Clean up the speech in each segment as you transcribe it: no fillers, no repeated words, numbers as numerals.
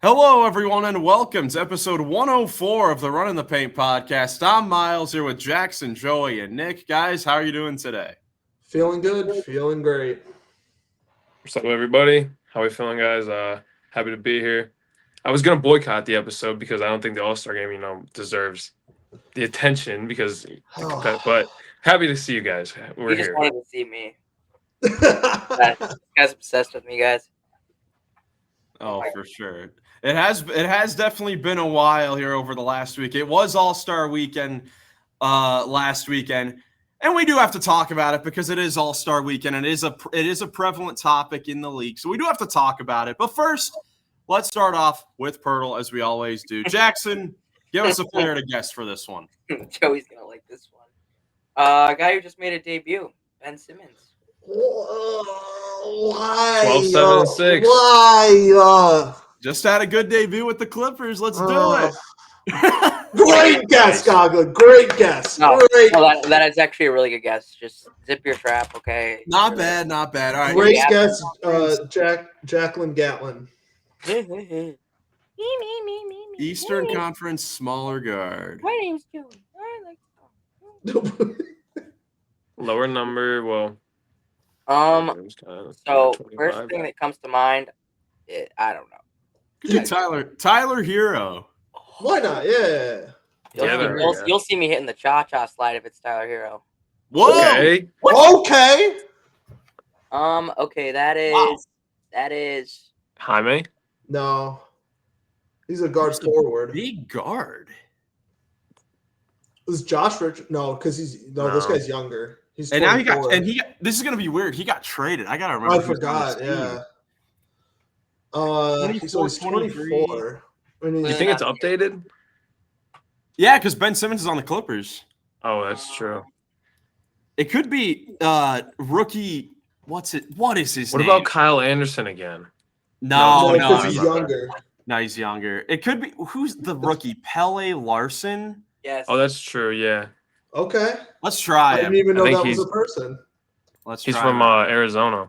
Hello, everyone, and welcome to episode 104 of the Run in the Paint podcast. I'm Miles here with Jackson, Joey, and Nick. Guys, how are you doing today? Feeling good, feeling great. What's up, everybody? How we feeling, guys? Happy to be here. I was gonna boycott the episode because I don't think the All-Star game, deserves the attention but happy to see you guys. We're You just here. wanted to see me. This guy's obsessed with me, guys. Oh, for sure. It has definitely been a while here over the last week. It was All-Star weekend last weekend, and we do have to talk about it because it is All-Star weekend and it is a prevalent topic in the league. So we do have to talk about it. But first, let's start off with PERTL as we always do. Jackson, give us a player to guess for this one. Joey's gonna like this one. A guy who just made a debut, Ben Simmons. Why? 12, 7, and 6. Why? Just had a good debut with the Clippers. Let's do it. Great guess, Goggin. Great guess. No, Great. that is actually a really good guess. Just zip your trap, okay? Not bad, not bad. All right. Great Yeah. guess, Jacqueline Gatlin. Eastern Conference smaller guard. My name's Joey. I like Lower number, well. So first thing that comes to mind, I don't know. Tyler Hero. Why not? Yeah. You'll see me hitting the cha-cha slide if it's Tyler Hero. Whoa. Okay. Okay. Okay, that is Jaime. No. He's a guard forward. Big guard. Is Josh Richard? No, because this guy's younger. He's And now 24. this is gonna be weird. He got traded. I gotta remember. I forgot. Yeah. He's 24. You think it's updated? Yeah, because Ben Simmons is on the Clippers. Oh, that's true. It could be rookie. What is his What name? about Kyle Anderson again? No, because he's younger. No, he's younger. It could be who's the rookie? Pele Larson. yes. Oh, that's true. Yeah, Okay. Let's try I him. didn't even know think that was he's- a person. Let's he's try from him. Arizona.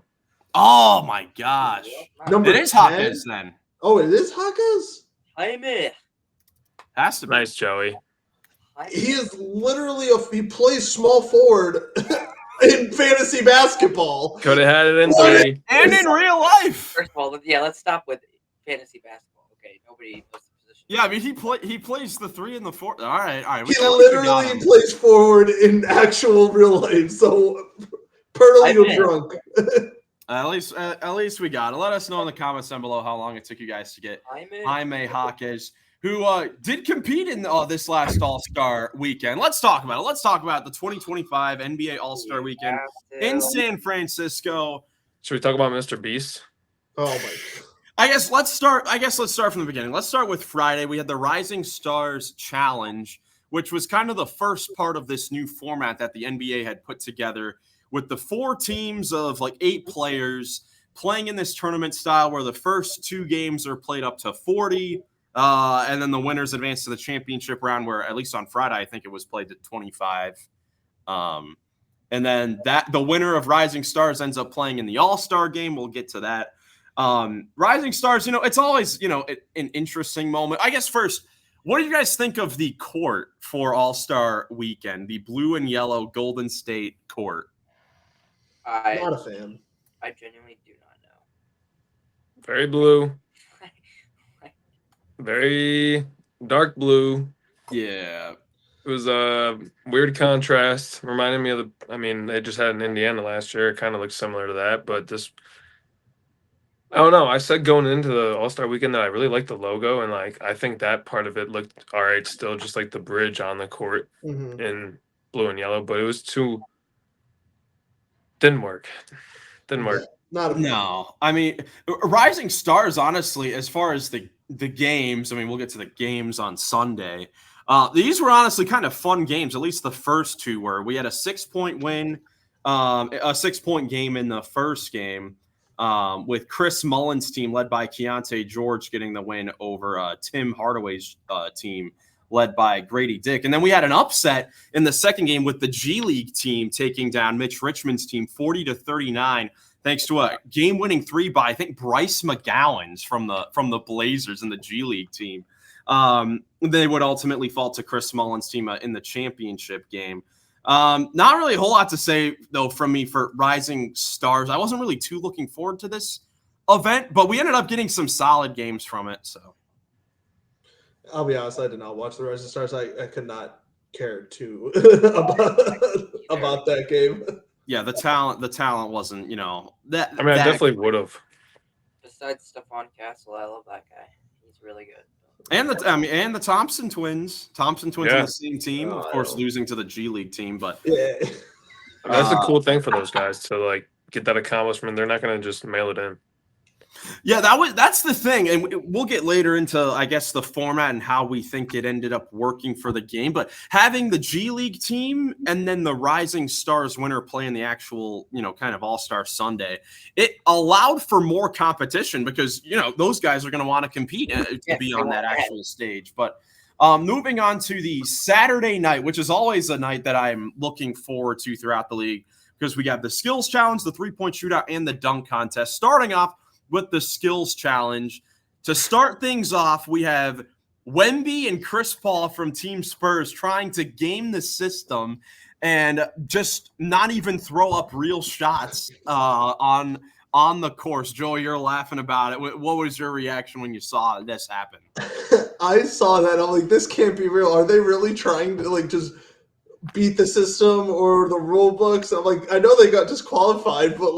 Oh my gosh! Number It is 10? Hawkins then. Oh, it is Hawkins? Jaime. Has to be. Nice, Joey. He is literally he plays small forward in fantasy basketball. Could have had it in What? 3. And in real life. First of all, let's stop with fantasy basketball. Okay, nobody knows the position. Yeah, I mean he plays the 3 and the 4. All right. He literally plays forward in actual real life. So, Pertle, you're drunk. At least we got it. Let us know in the comments down below how long it took you guys to get Jaime Hawkins, who did compete in this last All-Star weekend. Let's talk about it. Let's talk about the 2025 NBA All-Star weekend in San Francisco. Should we talk about Mr. Beast? Oh, my God. I guess let's start from the beginning. Let's start with Friday. We had the Rising Stars Challenge, which was kind of the first part of this new format that the NBA had put together with the 4 teams of like 8 players playing in this tournament style where the first 2 games are played up to 40, and then the winners advance to the championship round where, at least on Friday, I think it was played to 25. And then the winner of Rising Stars ends up playing in the All-Star game. We'll get to that. Rising Stars, it's always, an interesting moment. I guess first, what do you guys think of the court for All-Star weekend, the blue and yellow Golden State court? Not a fan. I genuinely do not know. Very blue. Very dark blue. Yeah. It was a weird contrast. Reminded me of they just had in Indiana last year. It kind of looks similar to that, but I don't know. I said going into the All-Star weekend that I really liked the logo, and I think that part of it looked all right still, just like the bridge on the court in blue and yellow, but it was didn't work. Not a fan. No. I mean, Rising Stars, honestly, as far as the games, we'll get to the games on Sunday. These were honestly kind of fun games, at least the first 2 were. We had a 6-point win, a 6-point game in the first game, with Chris Mullin's team led by Keontae George getting the win over Tim Hardaway's team led by Grady Dick. And then we had an upset in the second game with the G League team taking down Mitch Richmond's team 40-39. thanks to a game-winning 3 by I think Bryce McGowan's from the Blazers in the G League team. They would ultimately fall to Chris Mullins' team in the championship game. Not really a whole lot to say though from me for Rising Stars. I wasn't really too looking forward to this event, but we ended up getting some solid games from it. So I'll be honest, I did not watch the Rising Stars. I could not care too about that game. yeah, the talent wasn't, that. I mean, I definitely would have. Besides Stephon Castle, I love that guy. He's really good. And the Thompson twins. Thompson twins Yeah. on the same team, of course, losing to the G League team, but Yeah. I mean, that's a cool thing for those guys to like get that accomplishment. They're not going to just mail it in. yeah, that's the thing, and we'll get later into, I guess, the format and how we think it ended up working for the game. But having the G League team and then the Rising Stars winner play in the actual, kind of All-Star Sunday, it allowed for more competition because those guys are going to want to compete to be on that actual stage. But moving on to the Saturday night, which is always a night that I'm looking forward to throughout the league because we got the skills challenge, the 3-point shootout, and the dunk contest. Starting off with the skills challenge. To start things off, we have Wemby and Chris Paul from Team Spurs trying to game the system and just not even throw up real shots on the course. Joe, you're laughing about it. What was your reaction when you saw this happen? I saw that. I'm like, this can't be real. Are they really trying to just beat the system or the rule books? I'm like, I know they got disqualified, but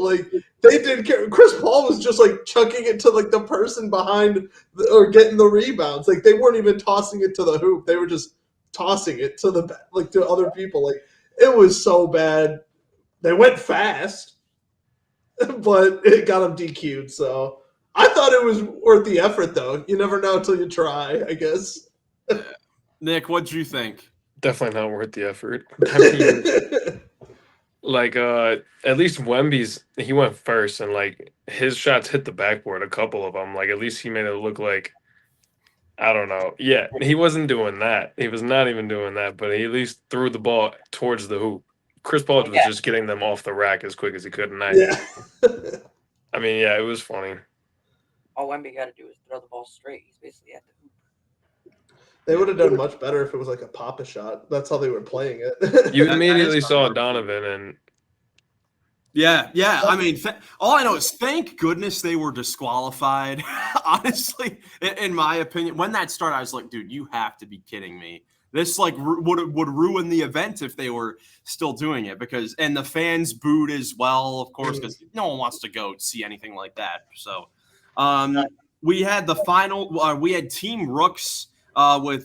they didn't care. Chris Paul was just chucking it to the person behind or getting the rebounds. They weren't even tossing it to the hoop. They were just tossing it to to other people. It was so bad. They went fast, but it got them DQ'd. So I thought it was worth the effort, though. You never know until you try, I guess. Nick, what'd you think? Definitely not worth the effort. I mean, at least Wemby's, he went first, and his shots hit the backboard, a couple of them. At least he made it look like, I don't know. Yeah, he wasn't doing that. He was not even doing that, but he at least threw the ball towards the hoop. Chris Paul was just getting them off the rack as quick as he could, and I mean, yeah, it was funny. All Wemby got to do is throw the ball straight. He's basically at the hoop. They would have done much better if it was a pop-a shot. That's how they were playing it. You immediately saw Donovan, and yeah. I mean, all I know is thank goodness they were disqualified. Honestly, in my opinion, when that started, I was like, dude, you have to be kidding me. This would ruin the event if they were still doing it and the fans booed as well, of course, because no one wants to go see anything like that. So we had the final. We had Team Rooks with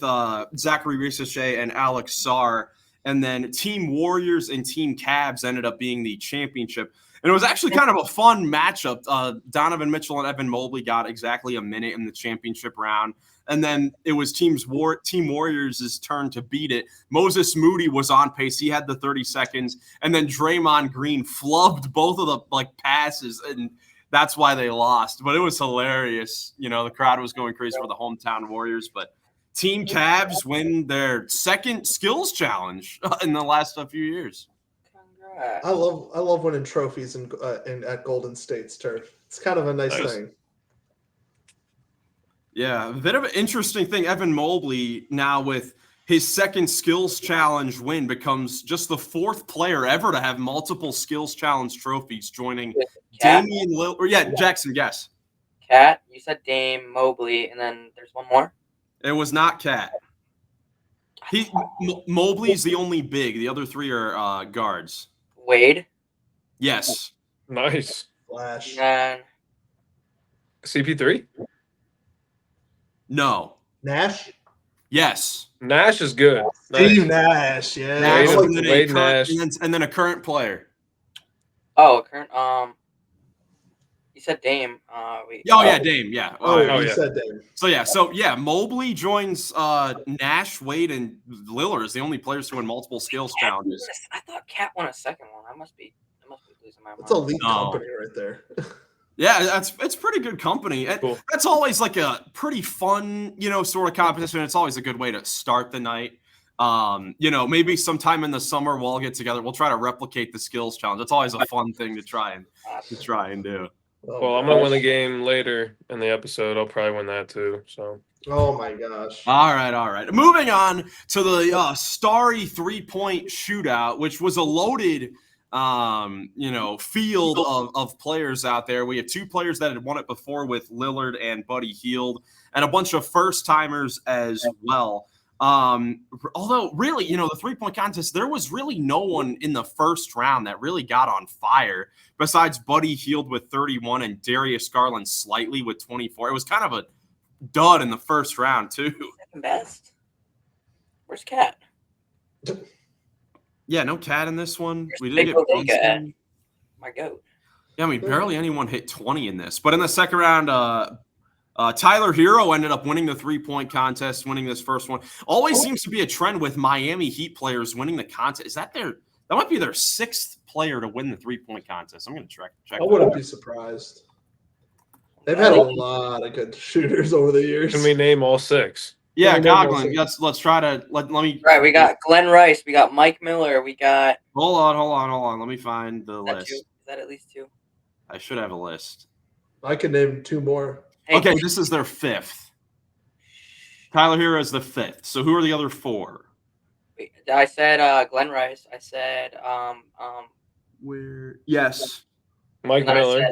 Zachary Ricochet and Alex Sarr. And then Team Warriors and Team Cavs ended up being the championship. And it was actually kind of a fun matchup. Donovan Mitchell and Evan Mobley got exactly a minute in the championship round. And then it was Team Warriors' turn to beat it. Moses Moody was on pace. He had the 30 seconds. And then Draymond Green flubbed both of the passes. And that's why they lost. But it was hilarious. The crowd was going crazy for the hometown Warriors. But Team Cavs win their second skills challenge in the last few years. Congrats. I love winning trophies at Golden State's turf. It's kind of a nice thing. Yeah, a bit of an interesting thing. Evan Mobley now with his second skills challenge win becomes just the fourth player ever to have multiple skills challenge trophies, joining Damian Lillard. Yeah, Jackson, guess. Cat, you said Dame, Mobley, and then there's one more? It was not Cat. Mobley's the only big. The other three are guards. Wade? Yes. Nice. Flash. And CP3? No. Nash? Yes. Nash is good. Steve Nash, yeah. Nash, Wade Nash. And then a current player. Oh, current. You said Dame. Dame. Yeah. You said Dame. So Mobley joins Nash, Wade, and Lillard as the only players to win multiple skills challenges. I thought Cat won a second one. I must be losing my mind. That's elite company right there. Yeah, it's pretty good company. Cool. That's always a pretty fun, sort of competition. It's always a good way to start the night. Maybe sometime in the summer we'll all get together. We'll try to replicate the skills challenge. That's always a fun thing to try and do. Well, I'm gonna win the game later in the episode. I'll probably win that too. So. Oh my gosh. All right. Moving on to the starry 3-point shootout, which was a loaded, field of players out there. We have 2 players that had won it before with Lillard and Buddy Hield, and a bunch of first timers as well. Although really, the 3-point contest, there was really no one in the first round that really got on fire besides Buddy Hield with 31 and Darius Garland slightly with 24. It was kind of a dud in the first round too. Second best. Where's Cat? Yeah, no Cat in this one. Where's We didn't get Luka? My goat. Yeah, barely anyone hit 20 in this. But in the second round, Tyler Hero ended up winning the 3-point contest, winning this first one. Always seems to be a trend with Miami Heat players winning the contest. Is that that might be their 6th player to win the 3-point contest. I'm going to check. I wouldn't be surprised. They've had a lot of good shooters over the years. Can we name all 6? Yeah, Goglin. Let's try to let me. Right, we got Glenn Rice, we got Mike Miller, we got. Hold on. Let me find the list. Is that at least 2? I should have a list. I can name 2 more. Hey, Okay, this is their 5th. Tyler Hero is the 5th. So who are the other 4? wait, I said Glenn Rice. I said Where? Yes. Mike Miller.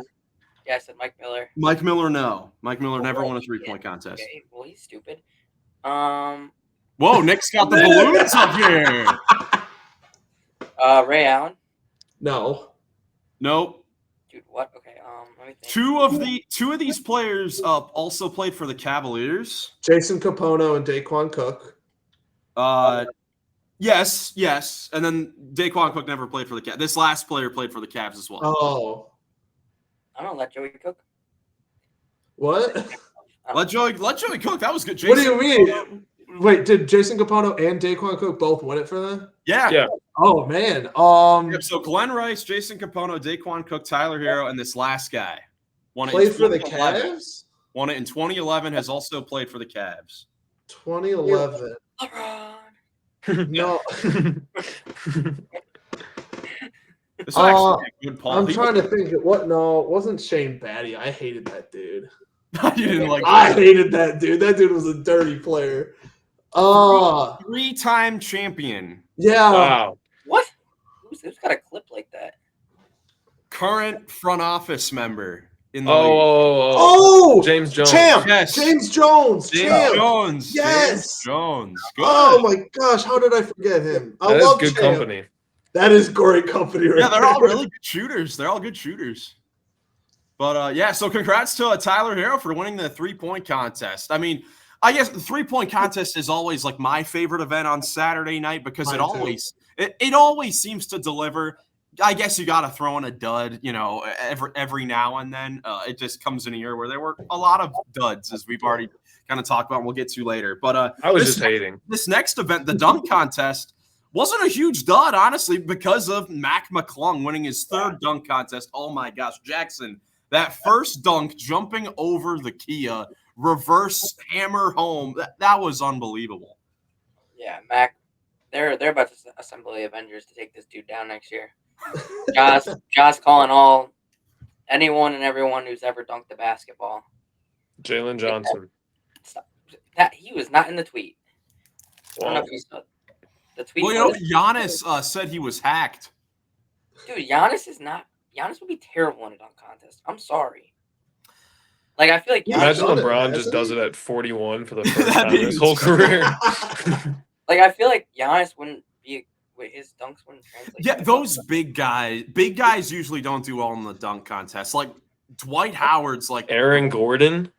I said Mike Miller. Mike Miller, no. Mike Miller never won a 3-point contest. Okay, well he's stupid. Whoa, Nick's got the balloons up here. Ray Allen. No. Nope. Dude, what? Okay, let me think. Two of these players also played for the Cavaliers. Jason Capono and Daquan Cook. Yes. And then Daquan Cook never played for the Cavs. This last player played for the Cavs as well. Oh. I'm gonna let Joey cook. What? Let Joey cook. That was good. What do you mean? Wait, did Jason Capono and Daquan Cook both win it for them? Yeah. Oh man. So Glenn Rice, Jason Capono, Daquan Cook, Tyler Hero, and this last guy won it. Played for the Cavs? Won it in 2011. Has also played for the Cavs. 2011. LeBron. No. This is actually a good Paul. I'm trying to think. What? No, it wasn't Shane Batty. I hated that dude. You didn't like. I hated that dude. That dude was a dirty player. 3-time champion. Yeah. Wow. What? Who's got a clip like that? Current front office member in the league. Oh, James Jones. Champ. Yes. James Jones. Champ. Jones. Yes. James Jones. Good. Oh my gosh, how did I forget him? I That is love good Champ. company. That is great company, right? Yeah, they're all really good shooters. But so congrats to Tyler Hero for winning the 3-point contest. I mean, I guess the 3-point contest is always like my favorite event on Saturday night because Mine it always seems to deliver. I guess you got to throw in a dud, every now and then. It just comes in a year where there were a lot of duds, as we've already kind of talked about and we'll get to later. But I was just hating. This next event, the dunk contest, wasn't a huge dud, honestly, because of Mac McClung winning his 3rd dunk contest. Oh, my gosh. Jackson, that first dunk jumping over the Kia, reverse hammer home, that was unbelievable. Yeah, Mac. They're about to assemble the Avengers to take this dude down next year. Josh calling anyone and everyone who's ever dunked the basketball. Jalen Johnson. Stop. That he was not in the tweet. I don't know Wow. if you saw the tweet. Well, Giannis said he was hacked. Dude, Giannis is not. Giannis would be terrible in a dunk contest. I'm sorry. Like, I feel like Imagine done it, LeBron hasn't just he? does it at 41 for the first That'd time be in his whole career. Like, I feel like Giannis wouldn't be. His dunks wouldn't translate. Yeah, those big guys usually don't do well in the dunk contest. Like Dwight Howard's like Aaron Gordon.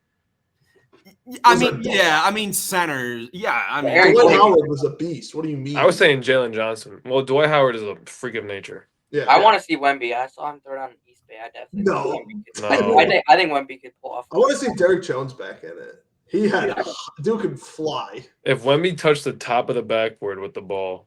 I mean centers. Yeah, I mean Aaron Dwight Gordon. Howard was a beast. What do you mean? I was saying Jalen Johnson. Well, Dwight Howard is a freak of nature. Yeah. I want to see Wemby. I saw him throw it on East Bay. I definitely. No. I think Wemby could pull off. I want to see Derek Jones back in it. He had dude could fly. If Wemby touched the top of the backboard with the ball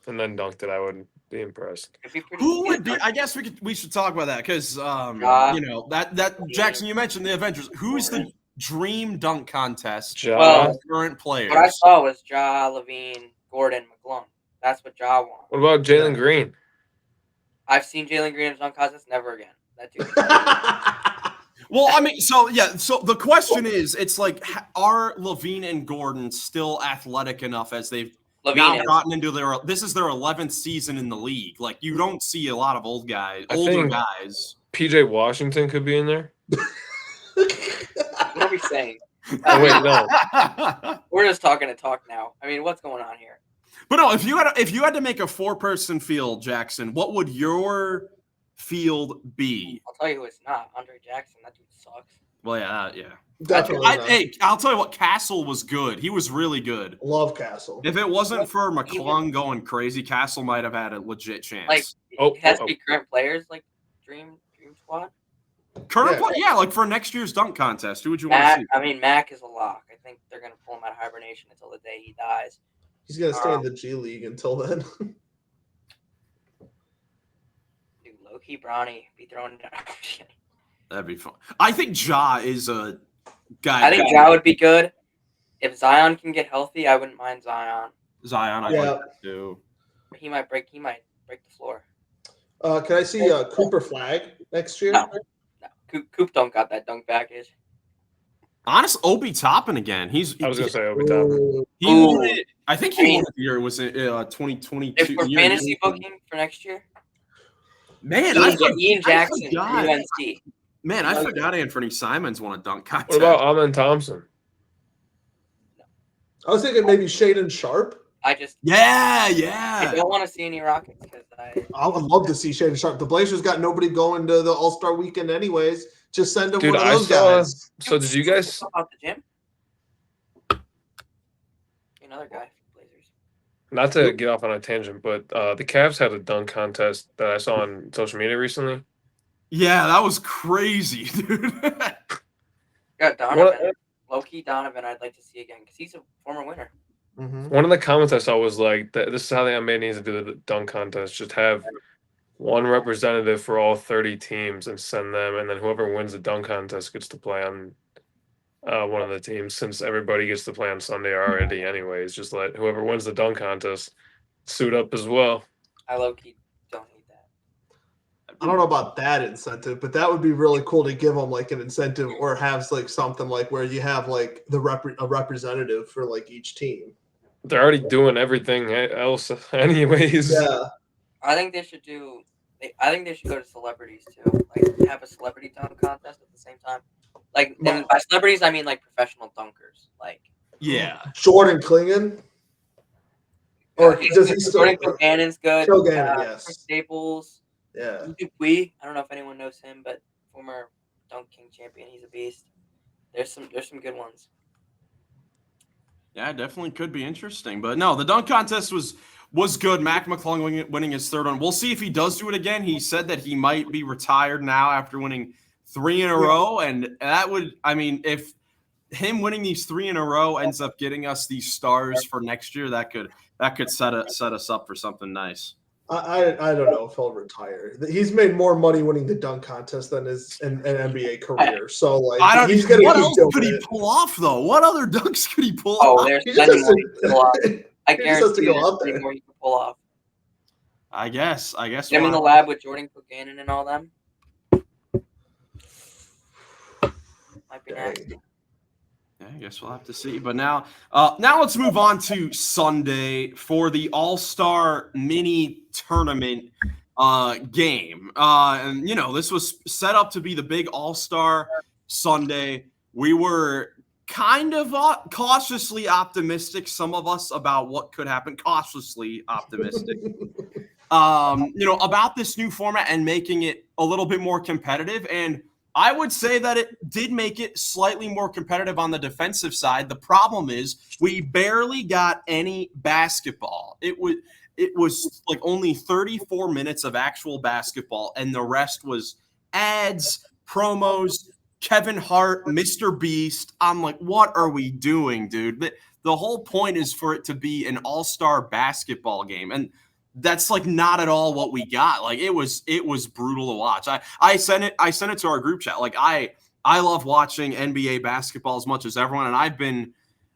and then dunked it, I would be impressed. It'd be pretty who good. would be? I guess we should talk about that because that Jackson, you mentioned the Avengers. Who's the dream dunk contest? Ja. Well, Current players. What I saw was Ja, Levine, Gordon, McClung. That's what Ja wants. What about Jalen Green? I've seen Jalen Green in a dunk contest. Never again. That dude. Well, I mean, so the question is, it's like, are Levine and Gordon still athletic enough as they've now gotten into this is their 11th season in the league? Like, you don't see a lot of older guys. PJ Washington could be in there. What are we saying? Oh, wait, no. We're just talking to talk now. I mean, what's going on here? But no, if you had to make a 4-person field, Jackson, what would your field be? I'll tell you who it's not. Andre Jackson. That dude sucks. Well, yeah. Definitely. I'll tell you what, Castle was good. He was really good. Love Castle. If it wasn't for McClung going crazy, Castle might have had a legit chance. Like, it has to be current players, like Dream Squad. Like for next year's dunk contest, who would you want to see? I mean, Mac is a lock. I think they're gonna pull him out of hibernation until the day he dies. He's gonna stay in the G League until then. Dude, low-key Bronny be thrown down. That'd be fun. I think Ja is a guy. I think Ja would be good. If Zion can get healthy, I wouldn't mind Zion. I like that too. He might break the floor. Can I see Cooper Flag next year? No. Coop don't got that dunk package. Honest, Obi Toppin again. I was gonna say Obi Toppin. He won it. I think he won it the year. It was 2022. If we're fantasy booking for next year, man, Ian Jackson, UNC. Man, I forgot Anthony Simons won a dunk contest. What about Amen Thompson? I was thinking maybe Shaden Sharp. I don't want to see any Rockets because I would love to see Shaden Sharp. The Blazers got nobody going to the All-Star weekend anyways. Just send them one of those guys. So did you guys about the gym? Another guy for Blazers. Not to get off on a tangent, but the Cavs had a dunk contest that I saw on social media recently. Yeah, that was crazy, dude. Got Donovan. Low-key Donovan I'd like to see again because he's a former winner. Mm-hmm. One of the comments I saw was like, this is how the NBA needs to do the dunk contest. Just have one representative for all 30 teams and send them, and then whoever wins the dunk contest gets to play on one of the teams, since everybody gets to play on Sunday already anyways. Just let whoever wins the dunk contest suit up as well. I low-key don't need that. I don't know about that incentive, but that would be really cool to give them like an incentive or have like something like where you have like a representative for like each team. They're already doing everything else anyways. Yeah. I think they should go to celebrities too. Like have a celebrity dunk contest at the same time. Like, and by celebrities I mean like professional dunkers. Like Jordan Klingon. Or does he still? Jordan Cogannon's good. Yes. Chris Staples. Yeah. Dupuis. I don't know if anyone knows him, but former Dunk King champion. He's a beast. There's some good ones. Yeah, definitely could be interesting. But no, the dunk contest was good. Mac McClung winning his third one. We'll see if he does do it again. He said that he might be retired now after winning 3 in a row. And that would, I mean, if him winning these 3 in a row ends up getting us these stars for next year, that could set us up for something nice. I don't know if he'll retire. He's made more money winning the dunk contest than his an NBA career. So like, what else could he pull off though? What other dunks could he pull off? There's plenty more he can pull off. I guarantee there's plenty more he can pull off. I guess. Him in the lab with Jordan Coggannon and all them. Might be nasty. Yeah, I guess we'll have to see. But now let's move on to Sunday for the All-Star mini tournament game. And this was set up to be the big All-Star Sunday. We were kind of cautiously optimistic, some of us, about what could happen. Cautiously optimistic. About this new format and making it a little bit more competitive. And I would say that it did make it slightly more competitive on the defensive side. The problem is we barely got any basketball. It was like only 34 minutes of actual basketball, and the rest was ads, promos, Kevin Hart, Mr. Beast. I'm like, what are we doing, dude? The whole point is for it to be an all-star basketball game, and that's like not at all what we got. Like it was brutal to watch. I sent it to our group chat. Like I love watching NBA basketball as much as everyone, and I've been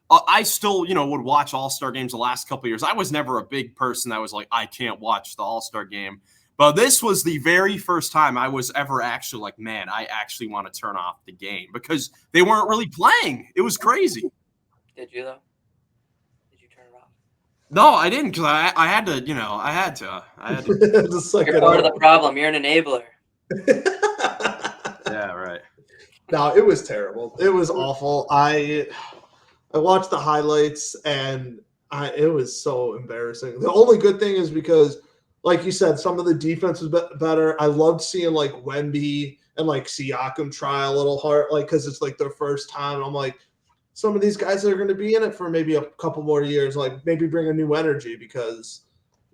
I still, would watch All-Star games the last couple of years. I was never a big person that was like, I can't watch the All-Star game. But this was the very first time I was ever actually like, man, I actually want to turn off the game because they weren't really playing. It was crazy. Did you, though? Did you turn it off? No, I didn't because I had to, I had to. You're part of the problem. You're an enabler. Yeah, right. No, it was terrible. It was awful. I watched the highlights and it was so embarrassing. The only good thing is because, like you said, some of the defense was better. I loved seeing like Wemby and like Siakam try a little hard, like because it's like their first time. And I'm like, some of these guys are going to be in it for maybe a couple more years, like maybe bring a new energy because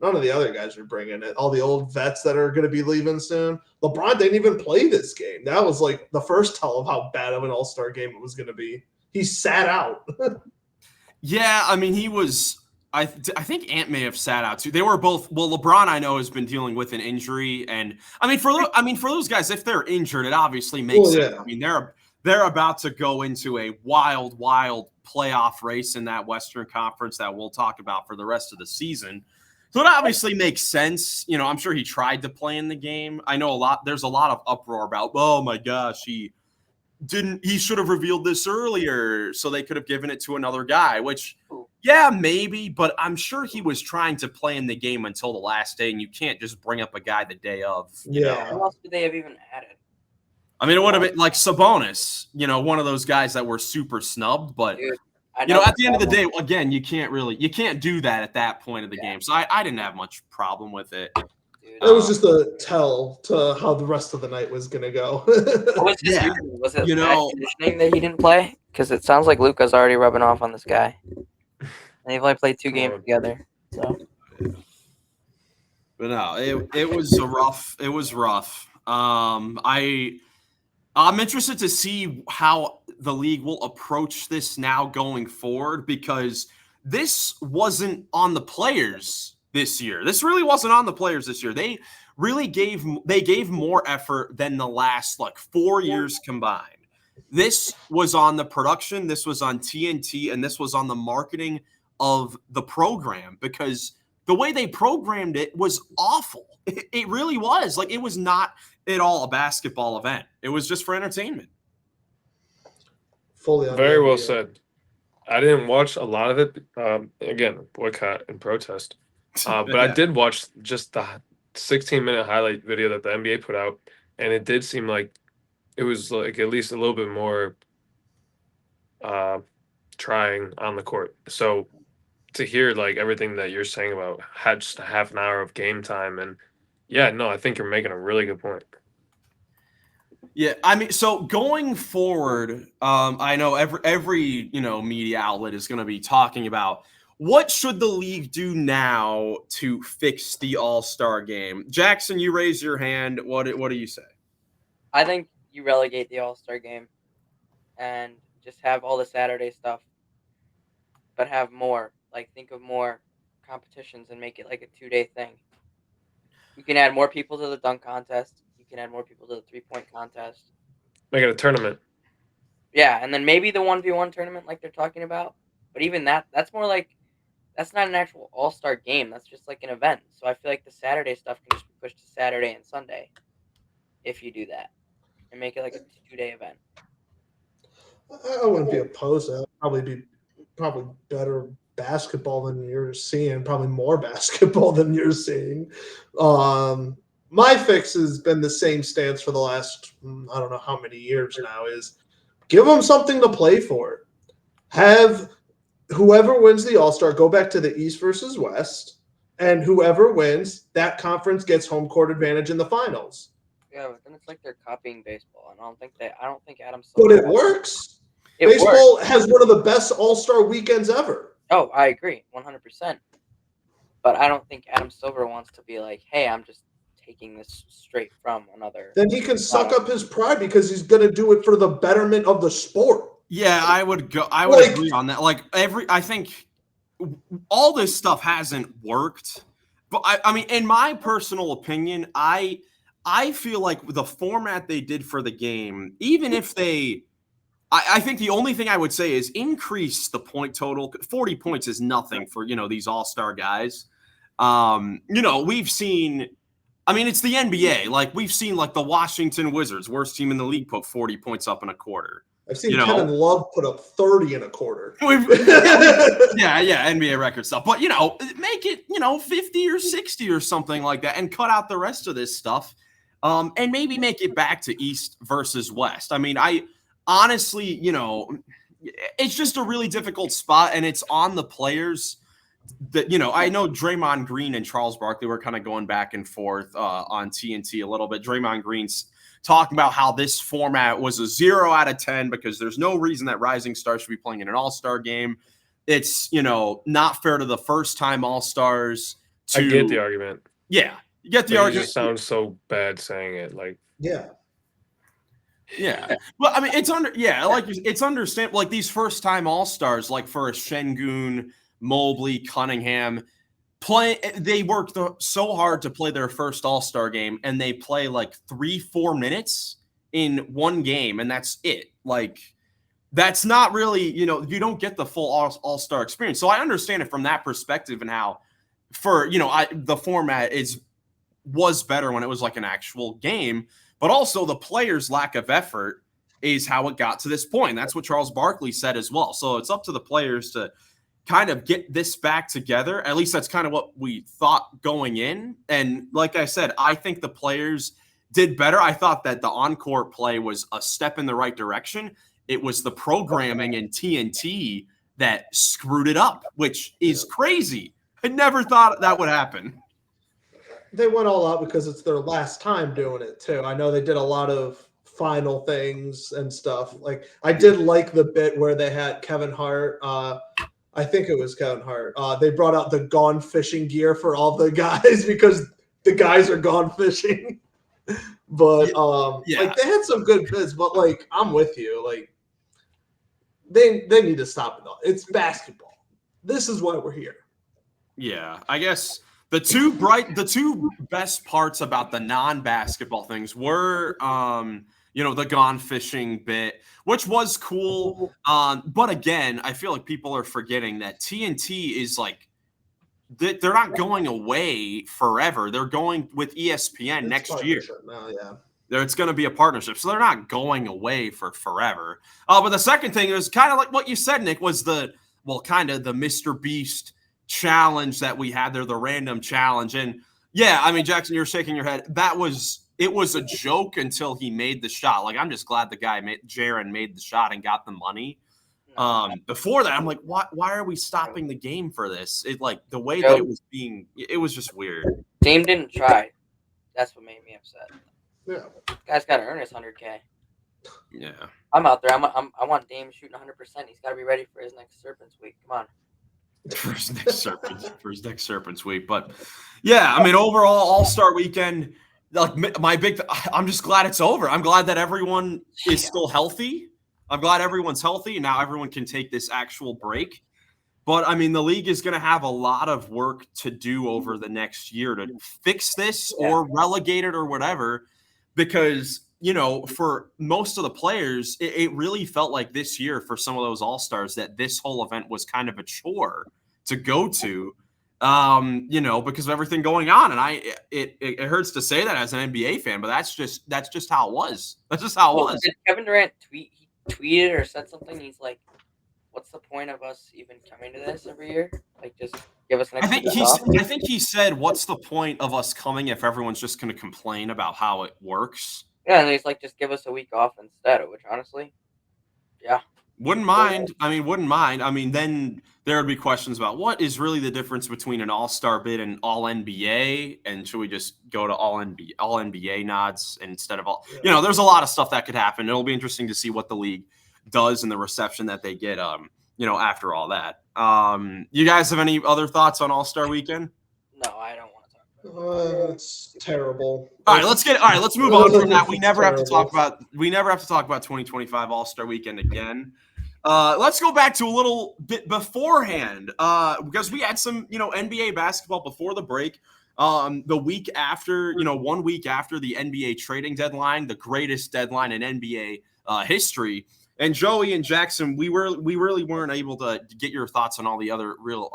none of the other guys are bringing it. All the old vets that are going to be leaving soon. LeBron didn't even play this game. That was like the first tell of how bad of an All-Star game it was going to be. He sat out. Yeah, I mean, he was. I think Ant may have sat out too. They were both. Well, LeBron I know has been dealing with an injury, and for those guys, if they're injured, it obviously makes sense. I mean, they're about to go into a wild playoff race in that Western Conference that we'll talk about for the rest of the season. So it obviously makes sense. I'm sure he tried to play in the game. I know there's a lot of uproar about, oh my gosh, he should have revealed this earlier so they could have given it to another guy, which, yeah, maybe, but I'm sure he was trying to play in the game until the last day, and you can't just bring up a guy the day of. Yeah. Who else would they have even added? I mean, it would have been like Sabonis, one of those guys that were super snubbed, but Dude, at the end of the day, again, you can't do that at that point of the game. So I didn't have much problem with it. It was just a tell to how the rest of the night was going to go. Was it bad conditioning that he didn't play? Because it sounds like Luka's already rubbing off on this guy. And they've only played 2 games together. So. But no, it was rough. It was rough. I'm interested to see how the league will approach this now going forward because this wasn't on the players this year. This really wasn't on the players this year. They really gave more effort than the last 4 years combined. This was on the production, this was on TNT, and this was on the marketing of the program because the way they programmed it was awful. It really was. It was not at all a basketball event. It was just for entertainment. Fully very well said. I didn't watch a lot of it. Again, boycott and protest. But I did watch just the 16-minute highlight video that the NBA put out, and it did seem like it was at least a little bit more trying on the court. So to hear everything that you're saying about had just a half an hour of game time, and I think you're making a really good point. Yeah, I mean, so going forward, I know every media outlet is going to be talking about what should the league do now to fix the All-Star game. Jackson, you raise your hand. What do you say? I think you relegate the All-Star game and just have all the Saturday stuff, but have more. Think of more competitions and make it a 2-day thing. You can add more people to the dunk contest. You can add more people to the 3-point contest. Make it a tournament. Yeah, and then maybe the 1v1 tournament they're talking about. But even that's more that's not an actual All-Star game. That's just an event. So I feel the Saturday stuff can just be pushed to Saturday and Sunday if you do that. And make it a 2-day event. I wouldn't be opposed to that. Probably better basketball than you're seeing, probably more basketball than you're seeing. My fix has been the same stance for the last, I don't know how many years now, is give them something to play for. Have whoever wins the All-Star go back to the East versus West, and whoever wins, that conference gets home court advantage in the finals. Yeah, but then it's they're copying baseball, and I don't think Adam Silver. But it works. Baseball has one of the best All-Star weekends ever. Oh, I agree, 100%. But I don't think Adam Silver wants to be hey, I'm just taking this straight from another. Then he can suck up his pride because he's going to do it for the betterment of the sport. Yeah, I would agree on that. I think all this stuff hasn't worked. But I mean, in my personal opinion, I feel the format they did for the game, even if they I think the only thing I would say is increase the point total. 40 points is nothing for, these all-star guys. We've seen, it's the NBA. Like, we've seen, like, the Washington Wizards, worst team in the league, put 40 points up in a quarter. I've seen Kevin Love put up 30 in a quarter. Yeah, NBA record stuff. But, make it, 50 or 60 or something like that and cut out the rest of this stuff. And maybe make it back to East versus West. I honestly, it's just a really difficult spot, and it's on the players that, I know Draymond Green and Charles Barkley were kind of going back and forth on TNT a little bit. Draymond Green's talking about how this format was a 0 out of 10 because there's no reason that Rising Stars should be playing in an all-star game. It's, not fair to the first-time all-stars. I get the argument. Yeah, you get the argument. It just sounds so bad saying it. Like, yeah. Yeah. Well, it's understandable. Like, these first-time all-stars, like for a Şengün, Mobley, Cunningham, they worked so hard to play their first all-star game, and they play like 3-4 minutes in one game, and that's it. Like, that's not really, you don't get the full all-star experience. So I understand it from that perspective, and how the format was better when it was like an actual game. But also the players' lack of effort is how it got to this point. That's what Charles Barkley said as well. So it's up to the players to kind of get this back together. At least that's kind of what we thought going in. And like I said, I think the players did better. I thought that the on-court play was a step in the right direction. It was the programming in TNT that screwed it up, which is crazy. I never thought that would happen. They went all out because it's their last time doing it too. I know they did a lot of final things and stuff. Like, I did like the bit where they had Kevin Hart. I think it was Kevin Hart. They brought out the gone fishing gear for all the guys because the guys are gone fishing. But like, they had some good bits. But like, I'm with you. Like, they need to stop it all. It's basketball. This is why we're here. Yeah, I guess. The two best parts about the non-basketball things were, the gone fishing bit, which was cool. But again, I feel like people are forgetting that TNT is like, they're not going away forever. They're going with ESPN next year. Now, yeah. It's going to be a partnership, so they're not going away for forever. But the second thing is kind of like what you said, Nick, was the Mr. Beast challenge that we had there, the random challenge. And yeah, Jackson, you're shaking your head. It was a joke until he made the shot. Like, I'm just glad the guy Jaren made the shot and got the money. Before that, I'm like, why are we stopping the game for this? It, like, the way that it was just weird. Dame didn't try. That's what made me upset. Yeah. Guy's got to earn his 100K. Yeah. I'm out there. I want Dame shooting 100%. He's got to be ready for his next Serpents week. Come on. For his next Serpents week. But yeah, overall All-Star weekend, like, I'm just glad it's over. I'm glad that everyone is still healthy. I'm glad everyone's healthy, and now everyone can take this actual break. But the league is going to have a lot of work to do over the next year to fix this or relegate it or whatever, because for most of the players, it really felt like this year for some of those all-stars that this whole event was kind of a chore to go to, because of everything going on. And it hurts to say that as an NBA fan, but that's just how it was. That's just how it was. Did Kevin Durant tweeted or said something? He's like, what's the point of us even coming to this every year? Like, just give us an extra I think he said, what's the point of us coming if everyone's just going to complain about how it works? Yeah, and he's like, just give us a week off instead, which honestly, yeah. Wouldn't mind. Wouldn't mind. Then there would be questions about what is really the difference between an all-star bid and all-NBA, and should we just go to all-NBA nods instead of all? Yeah. There's a lot of stuff that could happen. It'll be interesting to see what the league does and the reception that they get, after all that. You guys have any other thoughts on All-Star Weekend? No, I don't want to talk about it. It's terrible. All right, let's move on from that. We never have to talk about 2025 All-Star Weekend again. Let's go back to a little bit beforehand, because we had some, NBA basketball before the break. The week after, 1 week after the NBA trading deadline, the greatest deadline in NBA history. And Joey and Jackson, we really weren't able to get your thoughts on all the other real,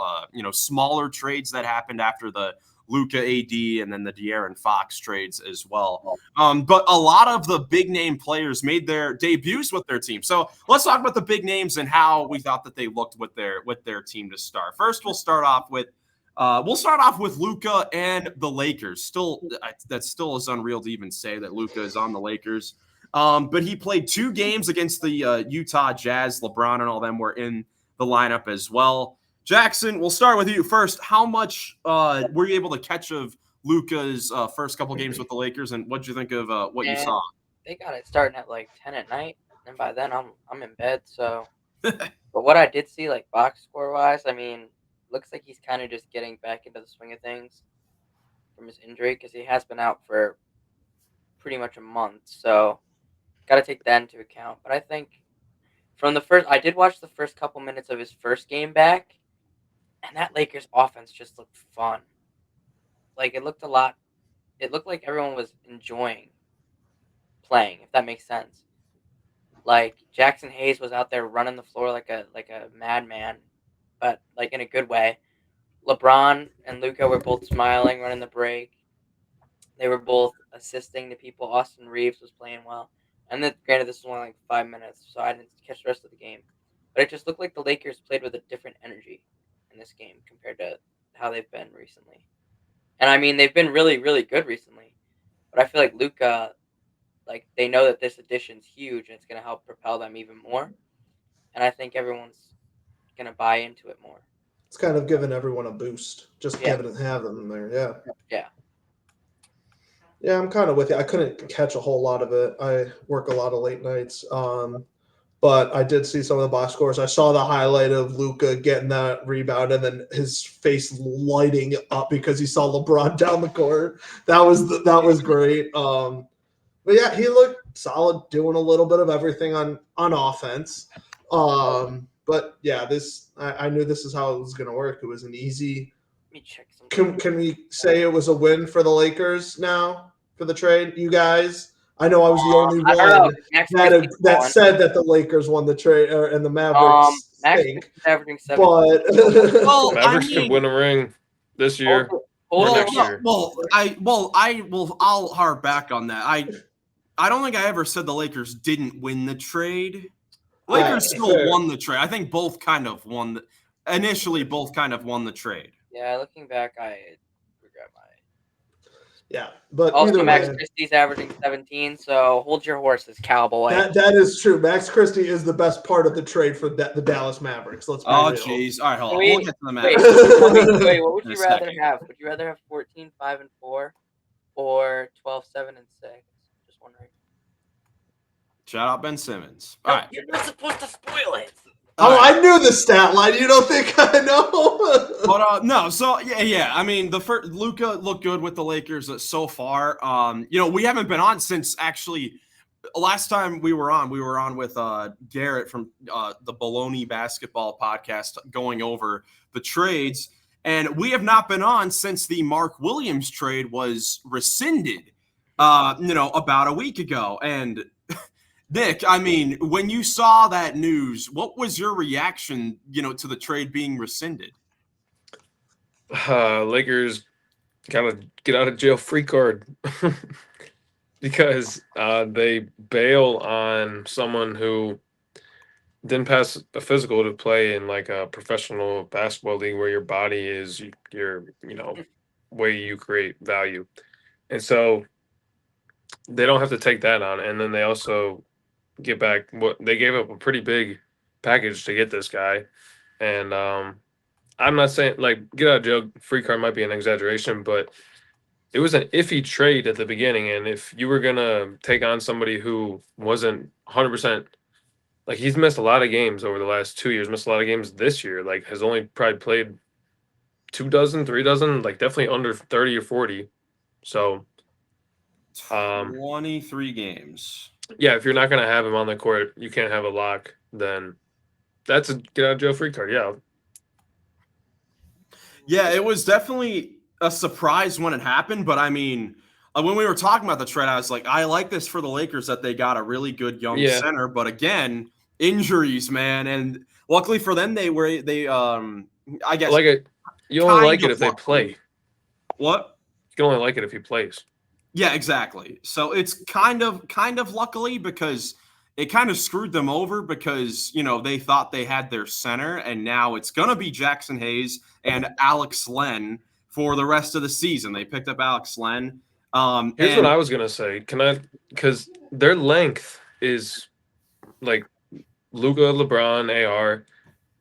smaller trades that happened after the LUKA AD and then the De'Aaron Fox trades as well. But a lot of the big name players made their debuts with their team. So let's talk about the big names and how we thought that they looked with their team to start. First, we'll start off with LUKA and the Lakers. That still is unreal to even say that LUKA is on the Lakers. But he played 2 games against the Utah Jazz. LeBron and all them were in the lineup as well. Jackson, we'll start with you first. How much were you able to catch of LUKA's first couple games with the Lakers, and what did you think of what you saw? They got it starting at like 10 at night, and by then I'm in bed. So, but what I did see, like box score wise, I mean, looks like he's kind of just getting back into the swing of things from his injury because he has been out for pretty much a month. So, got to take that into account. But I think I did watch the first couple minutes of his first game back. And that Lakers offense just looked fun. Like, it looked like everyone was enjoying playing, if that makes sense. Like, Jackson Hayes was out there running the floor like a madman, but, like, in a good way. LeBron and LUKA were both smiling, running the break. They were both assisting the people. Austin Reeves was playing well. And then, granted, this was only like 5 minutes, so I didn't catch the rest of the game. But it just looked like the Lakers played with a different energy in this game compared to how they've been recently. And I mean, they've been really, really good recently. But I feel like LUKA, like, they know that this addition's huge and it's going to help propel them even more. And I think everyone's going to buy into it more. It's kind of giving everyone a boost, just having them there. Yeah. Yeah. Yeah, I'm kind of with you. I couldn't catch a whole lot of it. I work a lot of late nights. But I did see some of the box scores. I saw the highlight of LUKA getting that rebound and then his face lighting up because he saw LeBron down the court. That was great. But yeah, he looked solid, doing a little bit of everything on offense. But yeah, I knew this is how it was going to work. It was an easy. Let me check something. Can we say it was a win for the Lakers now for the trade? You guys. I know I was the only one that said that the Lakers won the trade and the Mavericks stink. But Mavericks could win a ring this year or next year. I'll harp back on that. I don't think I ever said the Lakers didn't win the trade. Lakers still won the trade. I think both kind of won. Initially, both kind of won the trade. Yeah, looking back, I regret my. Yeah, but also Max Christie's averaging 17, so hold your horses, Cowboy. That is true. Max Christie is the best part of the trade for the Dallas Mavericks. Let's be real. Jeez. All right, hold on. We'll get to the Mavericks. Wait, what would you rather have? Would you rather have 14, 5, and 4, or 12, 7, and 6? Just wondering. Shout out Ben Simmons. All right. You're not supposed to spoil it. I knew the stat line. You don't think I know? But no. So yeah. I mean, the first LUKA looked good with the Lakers so far. We haven't been on since actually last time we were on with Garrett from the Baloney Basketball Podcast going over the trades, and we have not been on since the Mark Williams trade was rescinded. About a week ago, and. Nick, I mean, when you saw that news, what was your reaction, to the trade being rescinded? Lakers got a get out of jail free card because they bail on someone who didn't pass a physical to play in like a professional basketball league where your body is your way you create value. And so they don't have to take that on. And then they also get back what they gave up a pretty big package to get this guy. And I'm not saying like get out of jail free card might be an exaggeration, but it was an iffy trade at the beginning. And if you were going to take on somebody who wasn't 100%, like he's missed a lot of games over the last 2 years, missed a lot of games this year, like has only probably played 3 dozen, like definitely under 30 or 40. So 23 games. Yeah, if you're not going to have him on the court, you can't have a lock, then that's a get out of jail free card. Yeah, it was definitely a surprise when it happened. But I mean, when we were talking about the trade, I was like, I like this for the Lakers that they got a really good young center. But again, Injuries, man, and luckily for them, they I guess Like it, you only kind like it of if they luckily. play. What? You can only like it if he plays. Yeah, exactly. So it's kind of luckily because it kind of screwed them over because, they thought they had their center and now it's going to be Jackson Hayes and Alex Len for the rest of the season. They picked up Alex Len. Here's what And I was gonna say. Because their length is like Luka, LeBron, AR.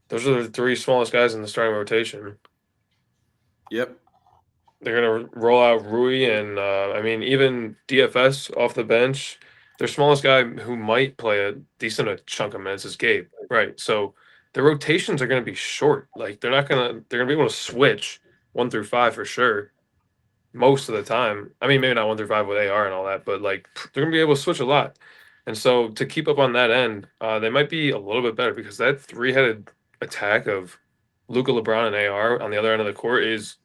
Those are the three smallest guys in the starting rotation. yep. They're gonna roll out Rui and I mean even DFS off the bench. Their smallest guy who might play a decent chunk of minutes is Gabe. Right. So the rotations are gonna be short. Like they're gonna be able to switch 1 through 5 for sure. Most of the time. I mean maybe not 1 through 5 with AR and all that, but like they're gonna be able to switch a lot. And so to keep up on that end, they might be a little bit better because that three-headed attack of Luka, LeBron, and AR on the other end of the court is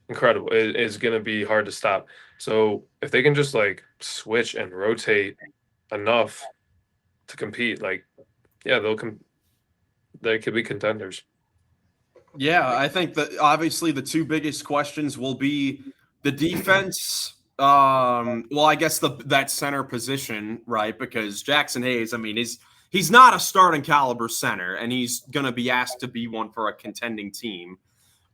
incredible. It is going to be hard to stop. So if they can just like switch and rotate enough to compete, like yeah, they could be contenders. Yeah, I think that obviously the two biggest questions will be the defense. Well, I guess that center position, right? Because Jackson Hayes, I mean, he's not a starting caliber center, and he's going to be asked to be one for a contending team.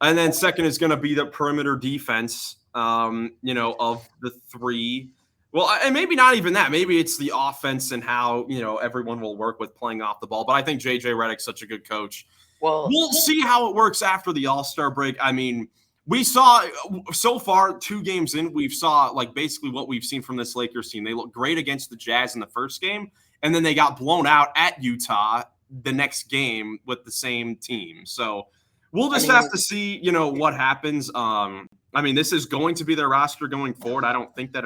And then second is going to be the perimeter defense, of the three. Well, and maybe not even that. Maybe it's the offense and how, everyone will work with playing off the ball. But I think JJ Redick's such a good coach. Well, We'll see how it works after the All-Star break. I mean, we saw so far 2 games in, we've saw like basically what we've seen from this Lakers team. They look great against the Jazz in the first game, and then they got blown out at Utah the next game with the same team. So we'll just have to see, what happens. I mean, this is going to be their roster going forward. I don't think that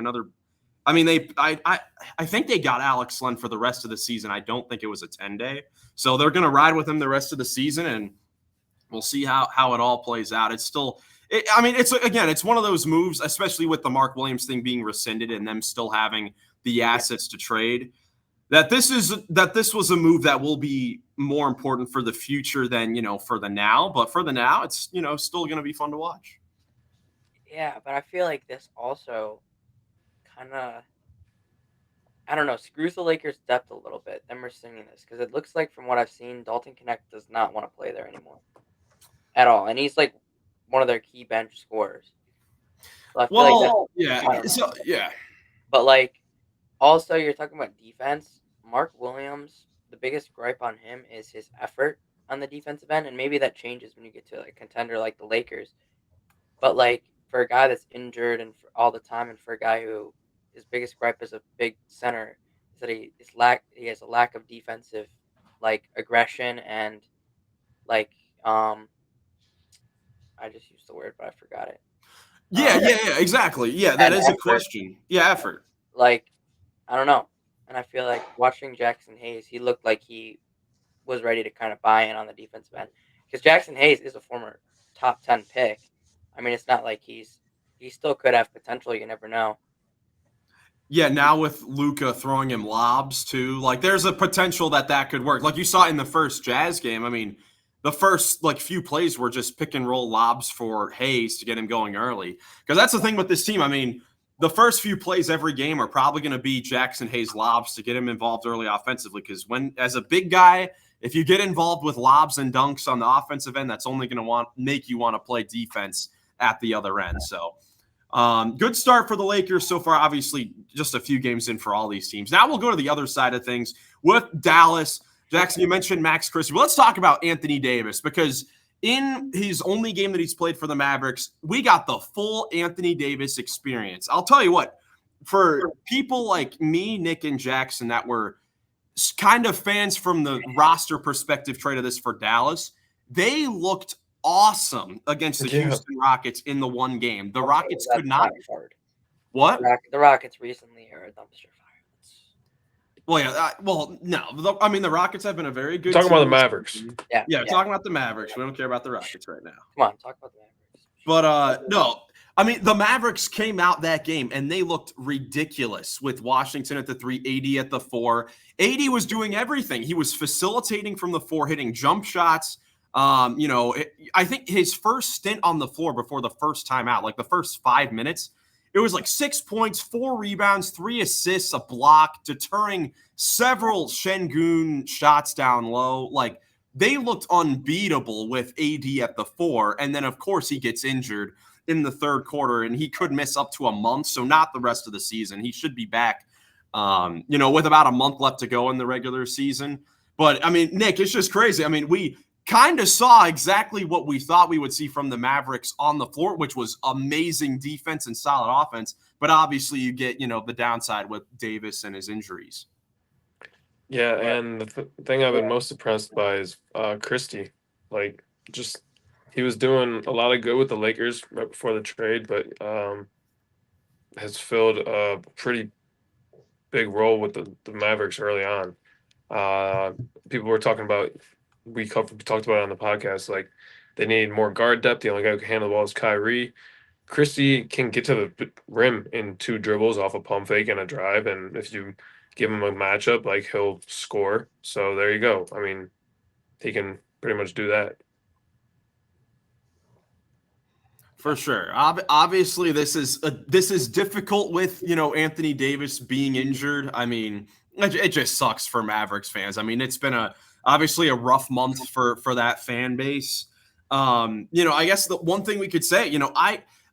I mean, I think they got Alex Len for the rest of the season. I don't think it was a 10-day. So they're going to ride with him the rest of the season, and we'll see how it all plays out. It's still it's one of those moves, especially with the Mark Williams thing being rescinded and them still having the assets to trade, that this was a move that will be more important for the future than, for the now. But for the now, it's, still going to be fun to watch. yeah, but I feel like this also kind of, I don't know, screws the Lakers' depth a little bit. Them rescinding this because it looks like from what I've seen, Dalton Connect does not want to play there anymore at all, and he's like one of their key bench scorers. So I feel yeah. But like, also you're talking about defense. Mark Williams, the biggest gripe on him is his effort on the defensive end, and maybe that changes when you get to like a contender like the Lakers. But like for a guy that's injured and for all the time, and for a guy who his biggest gripe as a big center is that he has a lack of defensive like aggression and like I just used the word but I forgot it. Yeah, exactly. Yeah, that is a question. Yeah, effort. Like, I don't know. And I feel like watching Jackson Hayes, he looked like he was ready to kind of buy in on the defensive end. Because Jackson Hayes is a former top 10 pick. I mean, it's not like he still could have potential. You never know. Yeah, now with Luka throwing him lobs too, like there's a potential that could work. Like you saw in the first Jazz game. I mean, the first like few plays were just pick and roll lobs for Hayes to get him going early. Because that's the thing with this team. I mean, the first few plays every game are probably going to be Jackson Hayes lobs to get him involved early offensively. Because as a big guy, if you get involved with lobs and dunks on the offensive end, that's only going to make you want to play defense at the other end. So good start for the Lakers so far. Obviously, just a few games in for all these teams. Now we'll go to the other side of things with Dallas. Jackson, you mentioned Max Christie. Well, let's talk about Anthony Davis because in his only game that he's played for the Mavericks, we got the full Anthony Davis experience. I'll tell you what, for people like me, Nick, and Jackson that were kind of fans from the roster perspective trade of this for Dallas, they looked awesome against the Houston Rockets in the one game. The Rockets could not. What? The Rockets recently are a dumpster fire. Well, yeah. No. I mean, the Rockets have been a very good. Talking about the Mavericks. Yeah. Talking about the Mavericks. We don't care about the Rockets right now. Come on, talk about the Mavericks. But no, I mean, the Mavericks came out that game and they looked ridiculous with Washington at the 3, AD at the 4. AD was doing everything. He was facilitating from the 4, hitting jump shots. I think his first stint on the floor before the first timeout, like the first 5 minutes, it was like 6 points, 4 rebounds, 3 assists, a block, deterring several Şengün shots down low. Like, they looked unbeatable with AD at the 4. And then, of course, he gets injured in the third quarter, and he could miss up to a month, so not the rest of the season. He should be back, with about a month left to go in the regular season. But, I mean, Nick, it's just crazy. I mean, we kind of saw exactly what we thought we would see from the Mavericks on the floor, which was amazing defense and solid offense. But obviously you get, the downside with Davis and his injuries. Yeah, and the thing I've been most impressed by is Christie. Like, just he was doing a lot of good with the Lakers right before the trade, but has filled a pretty big role with the Mavericks early on. People were talking about, we talked about it on the podcast, like they need more guard depth. The only guy who can handle the ball is Kyrie. Christie can get to the rim in 2 dribbles off a pump fake and a drive, and if you give him a matchup, like, he'll score. So there you go. I mean, he can pretty much do that. For sure. Obviously, this is difficult with, Anthony Davis being injured. I mean, it just sucks for Mavericks fans. I mean, it's been obviously a rough month for that fan base. I guess the one thing we could say,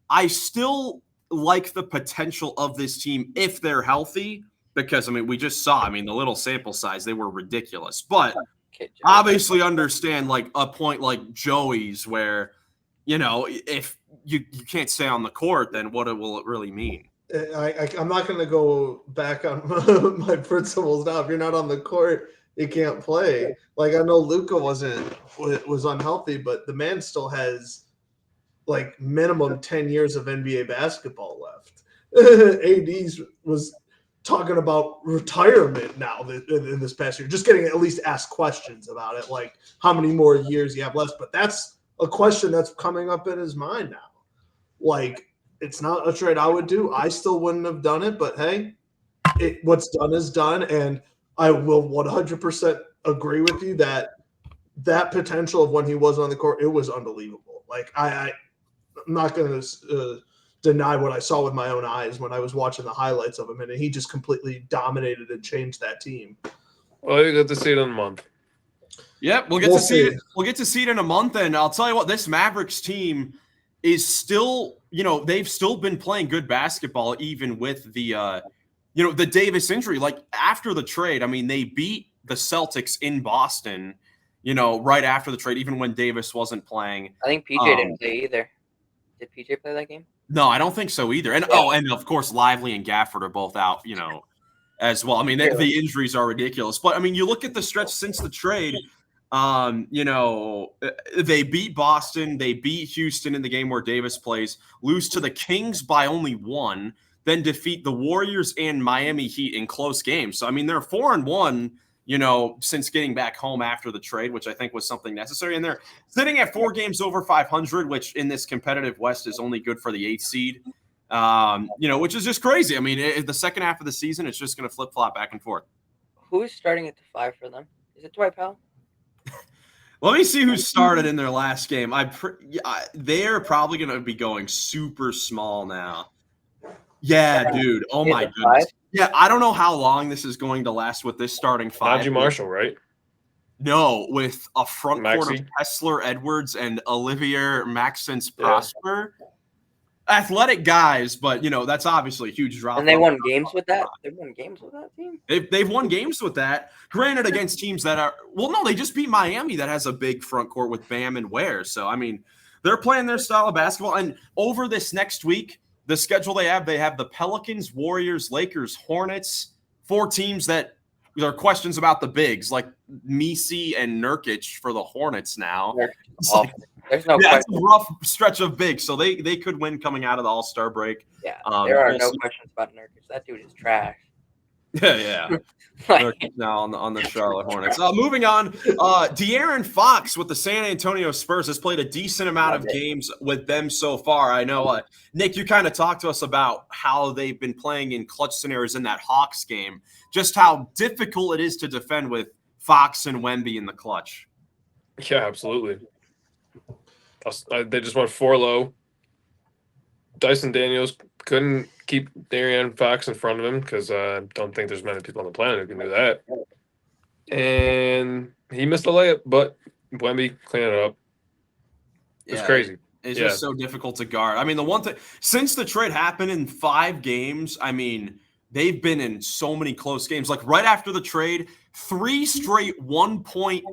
I still like the potential of this team if they're healthy, because, I mean, we just saw, the little sample size, they were ridiculous. But obviously understand, like, a point like Joey's where, if you can't stay on the court, then what will it really mean? I'm not going to go back on my principles now. If you're not on the court, you can't play. Like, I know LUKA was unhealthy, but the man still has like minimum 10 years of NBA basketball left. AD was talking about retirement now in this past year, just getting at least asked questions about it, like how many more years you have left. But that's a question that's coming up in his mind now. Like, it's not a trade I would do. I still wouldn't have done it, but hey, what's done is done. And I will 100% agree with you that potential of when he was on the court, it was unbelievable. Like, I'm not going to deny what I saw with my own eyes when I was watching the highlights of him, and he just completely dominated and changed that team. Well, you get to see it in a month. Yep, we'll get to see it. We'll get to see it in a month, and I'll tell you what, this Mavericks team is still, they've still been playing good basketball even with the the Davis injury. Like, after the trade, I mean, they beat the Celtics in Boston, right after the trade, even when Davis wasn't playing. I think PJ didn't play either. Did PJ play that game? No, I don't think so either. And and of course, Lively and Gafford are both out, as well. I mean, the injuries are ridiculous. But I mean, you look at the stretch since the trade. They beat Boston, they beat Houston in the game where Davis plays, lose to the Kings by only 1, then defeat the Warriors and Miami Heat in close games. So I mean, they're 4-1. Since getting back home after the trade, which I think was something necessary. And they're sitting at 4 games over 500, which in this competitive West is only good for the 8th seed, which is just crazy. I mean, the second half of the season, it's just going to flip-flop back and forth. Who's starting at the 5 for them? Is it Dwight Powell? Let me see who started in their last game. They're probably going to be going super small now. Yeah, dude. Oh, my goodness. Yeah, I don't know how long this is going to last with this starting 5. Najee Marshall, right? No, with a front court Maxey? of Kessler Edwards and Olivier Maxence Prosper. Athletic guys, but, that's obviously a huge drop. And they won games with that? They won games with that team? They've won games with that. Granted, against teams that are – well, no, they just beat Miami that has a big front court with Bam and Ware. So, I mean, they're playing their style of basketball. And over this next week, the schedule they have the Pelicans, Warriors, Lakers, Hornets, 4 teams that there are questions about the bigs, like Messi and Nurkic for the Hornets now. There's no question. It's a rough stretch of bigs, so they could win coming out of the All-Star break. Yeah, there are no questions about Nurkic. That dude is trash. Yeah. Like, Now on the Charlotte Hornets. Moving on, De'Aaron Fox with the San Antonio Spurs has played a decent amount of games with them so far. I know, Nick, you kind of talked to us about how they've been playing in clutch scenarios in that Hawks game, just how difficult it is to defend with Fox and Wemby in the clutch. Yeah, absolutely. They just went 4-low. Dyson Daniels couldn't keep De'Aaron Fox in front of him because I don't think there's many people on the planet who can do that. And he missed a layup, but Wemby cleaned it up. It's crazy. It's just so difficult to guard. I mean, the one thing, since the trade happened in 5 games, I mean, they've been in so many close games. Like right after the trade, 3 straight 1-point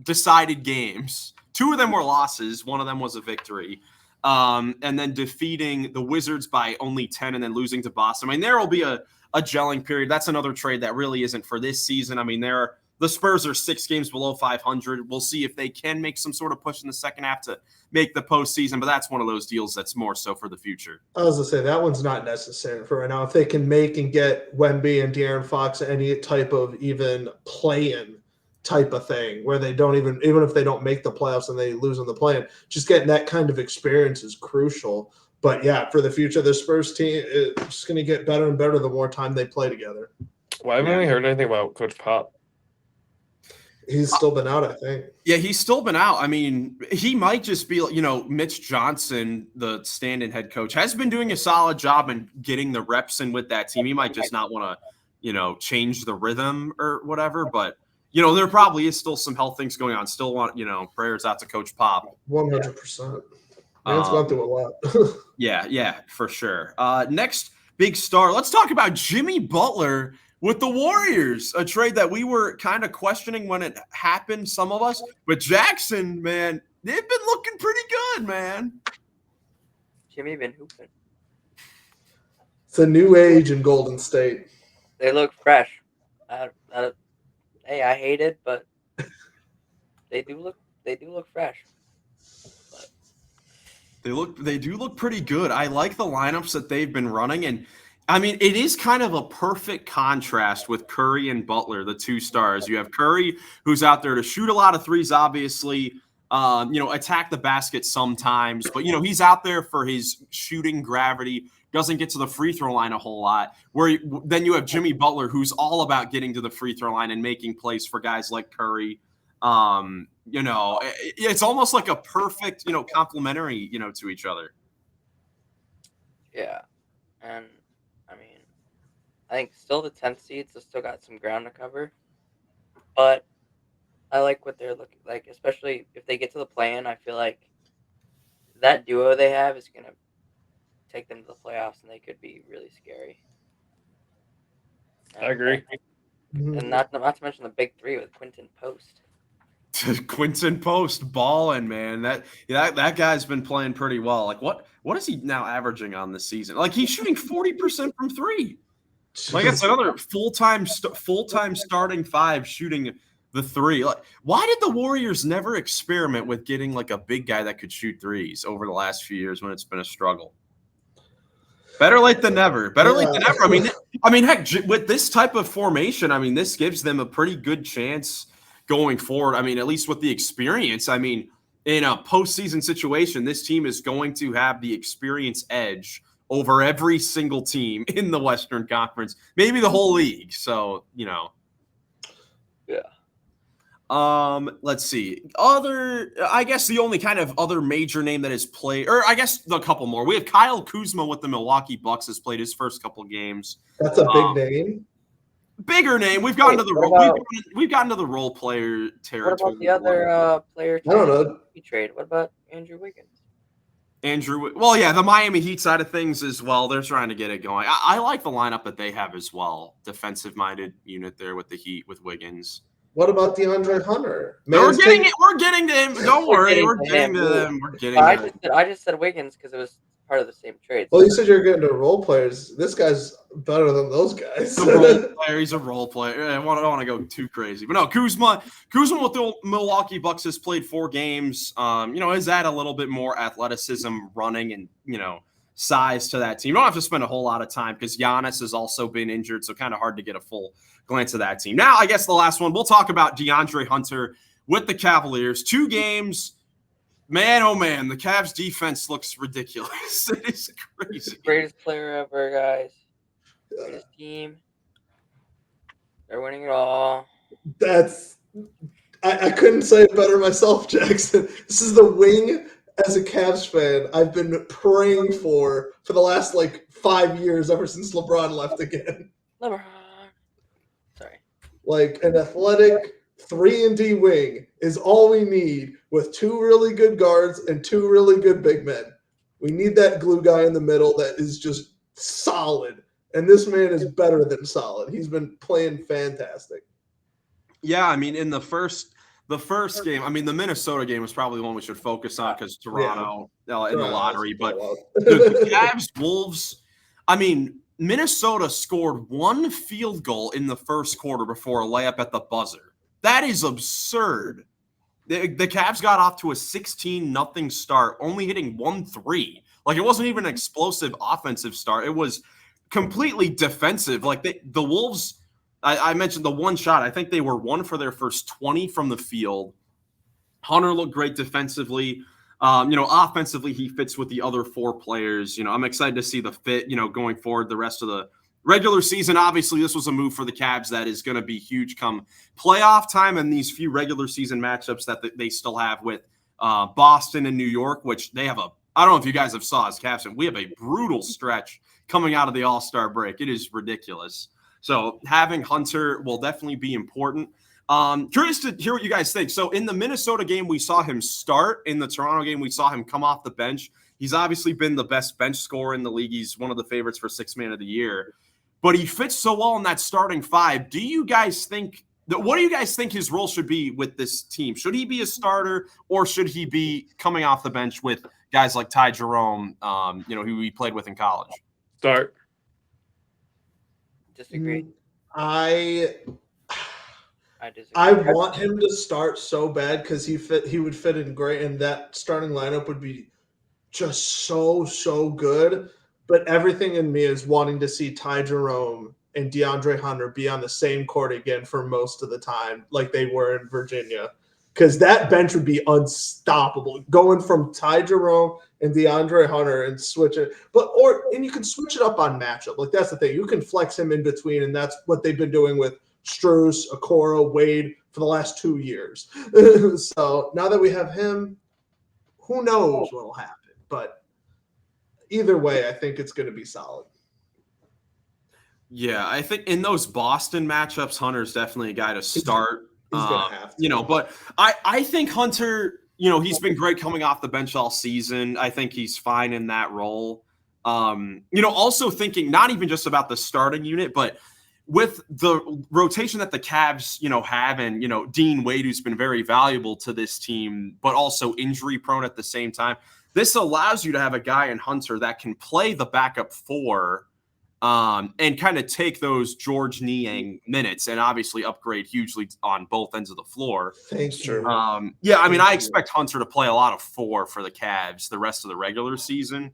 decided games. 2 of them were losses. 1 of them was a victory. And then defeating the Wizards by only 10 and then losing to Boston. I mean, there will be a gelling period. That's another trade that really isn't for this season. I mean, the Spurs are 6 games below 500. We'll see if they can make some sort of push in the second half to make the postseason, but that's one of those deals that's more so for the future. I was going to say, that one's not necessary for right now. If they can make and get Wemby and De'Aaron Fox any type of even play-in type of thing where they don't even if they don't make the playoffs and they lose in the play-in, just getting that kind of experience is crucial. But yeah, for the future, the Spurs team is just going to get better and better the more time they play together. Why haven't we heard anything about Coach Pop? He's still been out, I think. Yeah, he's still been out. I mean, he might just be, Mitch Johnson, the stand-in head coach, has been doing a solid job in getting the reps in with that team. He might just not want to, change the rhythm or whatever. But, there probably is still some health things going on. Still want, prayers out to Coach Pop. 100%. Man's gone through a lot. Yeah, for sure. Next big star. Let's talk about Jimmy Butler with the Warriors, a trade that we were kind of questioning when it happened, some of us. But Jackson, man, they've been looking pretty good, man. Jimmy been hooping. It's a new age in Golden State. They look fresh. Hey, I hate it, but they do look fresh. But They do look pretty good. I like the lineups that they've been running, and I mean, it is kind of a perfect contrast with Curry and Butler, the 2 stars. You have Curry, who's out there to shoot a lot of threes, obviously, attack the basket sometimes. But, he's out there for his shooting gravity, doesn't get to the free throw line a whole lot. Then you have Jimmy Butler, who's all about getting to the free throw line and making plays for guys like Curry. It's almost like a perfect, complementary, to each other. yeah, and I mean, I think still the 10th seeds have still got some ground to cover, but I like what they're looking like, especially if they get to the play-in. I feel like that duo they have is going to take them to the playoffs, and they could be really scary. I agree. And not to mention the big 3 with Quinton Post. Quinton Post balling, man. That guy's been playing pretty well. Like what is he now averaging on this season? Like he's shooting 40% from 3. Like it's another full-time starting 5 shooting the 3. Like, why did the Warriors never experiment with getting like a big guy that could shoot threes over the last few years when it's been a struggle? Better late than never. Late than never. I mean, heck, with this type of formation, I mean, this gives them a pretty good chance going forward. I mean, at least with the experience. I mean, in a postseason situation, this team is going to have the experience edge over every single team in the Western Conference, maybe the whole league. So, Yeah. Let's see. I guess the only kind of other major name that has played, or I guess a couple more. We have Kyle Kuzma with the Milwaukee Bucks has played his first couple games. That's a big name. Bigger name. We've gotten to the we've gotten to the role player territory. What about the other player? I don't know. Trade. What about Andrew Wiggins? Well, yeah, the Miami Heat side of things as well. They're trying to get it going. I like the lineup that they have as well. Defensive-minded unit there with the Heat with Wiggins. What about DeAndre Hunter? We're getting to him. Don't worry. We're getting to them. We're getting to them. I just said Wiggins because it was part of the same trade. Well, you said you're getting to role players. This guy's better than those guys. He's a role player. I don't want to go too crazy. But no, Kuzma with the Milwaukee Bucks has played 4 games. Has had a little bit more athleticism running and, size to that team. You don't have to spend a whole lot of time because Giannis has also been injured, so kind of hard to get a full glance of that team. Now, I guess the last one, we'll talk about DeAndre Hunter with the Cavaliers. 2 games. Man, oh man, the Cavs defense looks ridiculous. It is crazy. Greatest player ever, guys. Greatest team. They're winning it all. I couldn't say it better myself, Jackson. This is the wing as a Cavs fan I've been praying for the last 5 years, ever since LeBron left again. LeBron. Sorry. An athletic 3-and-D wing is all we need, with 2 really good guards and 2 really good big men. We need that glue guy in the middle that is just solid. And this man is better than solid. He's been playing fantastic. Yeah, I mean, in the first game, I mean, the Minnesota game was probably the one we should focus on because Toronto in the lottery. But the Cavs, Wolves, I mean, Minnesota scored 1 field goal in the first quarter before a layup at the buzzer. That is absurd. The Cavs got off to a 16-0 start, only hitting 1 3. It wasn't even an explosive offensive start. It was completely defensive. The Wolves, I mentioned the one shot. I think they were 1 for their first 20 from the field. Hunter looked great defensively. Offensively, he fits with the other 4 players. I'm excited to see the fit, going forward the rest of the regular season. Obviously, this was a move for the Cavs that is going to be huge come playoff time and these few regular season matchups that they still have with Boston and New York, which they have I don't know if you guys have saw as Cavs, and we have a brutal stretch coming out of the All-Star break. It is ridiculous. So having Hunter will definitely be important. Curious to hear what you guys think. So in the Minnesota game, we saw him start. In the Toronto game, we saw him come off the bench. He's obviously been the best bench scorer in the league. He's one of the favorites for 6th man of the year. But he fits so well in that starting 5. What do you guys think his role should be with this team? Should he be a starter, or should he be coming off the bench with guys like Ty Jerome, who he played with in college? Start. Disagree. I disagree. I want him to start so bad because he would fit in great, and that starting lineup would be just so good. But everything in me is wanting to see Ty Jerome and DeAndre Hunter be on the same court again for most of the time, like they were in Virginia, because that bench would be unstoppable. Going from Ty Jerome and DeAndre Hunter and switch it, and you can switch it up on matchup. That's the thing. You can flex him in between, and that's what they've been doing with Strus, Okoro, Wade for the last 2 years. So now that we have him, who knows what will happen? But either way, I think it's going to be solid. Yeah, I think in those Boston matchups, Hunter's definitely a guy to start. He's going to have to. But I think Hunter, he's been great coming off the bench all season. I think he's fine in that role. Also thinking not even just about the starting unit, but with the rotation that the Cavs, have, and, Dean Wade, who's been very valuable to this team, but also injury prone at the same time. This allows you to have a guy in Hunter that can play the backup 4 and kind of take those George Niang minutes and obviously upgrade hugely on both ends of the floor. Thanks, sure. I expect Hunter to play a lot of 4 for the Cavs the rest of the regular season.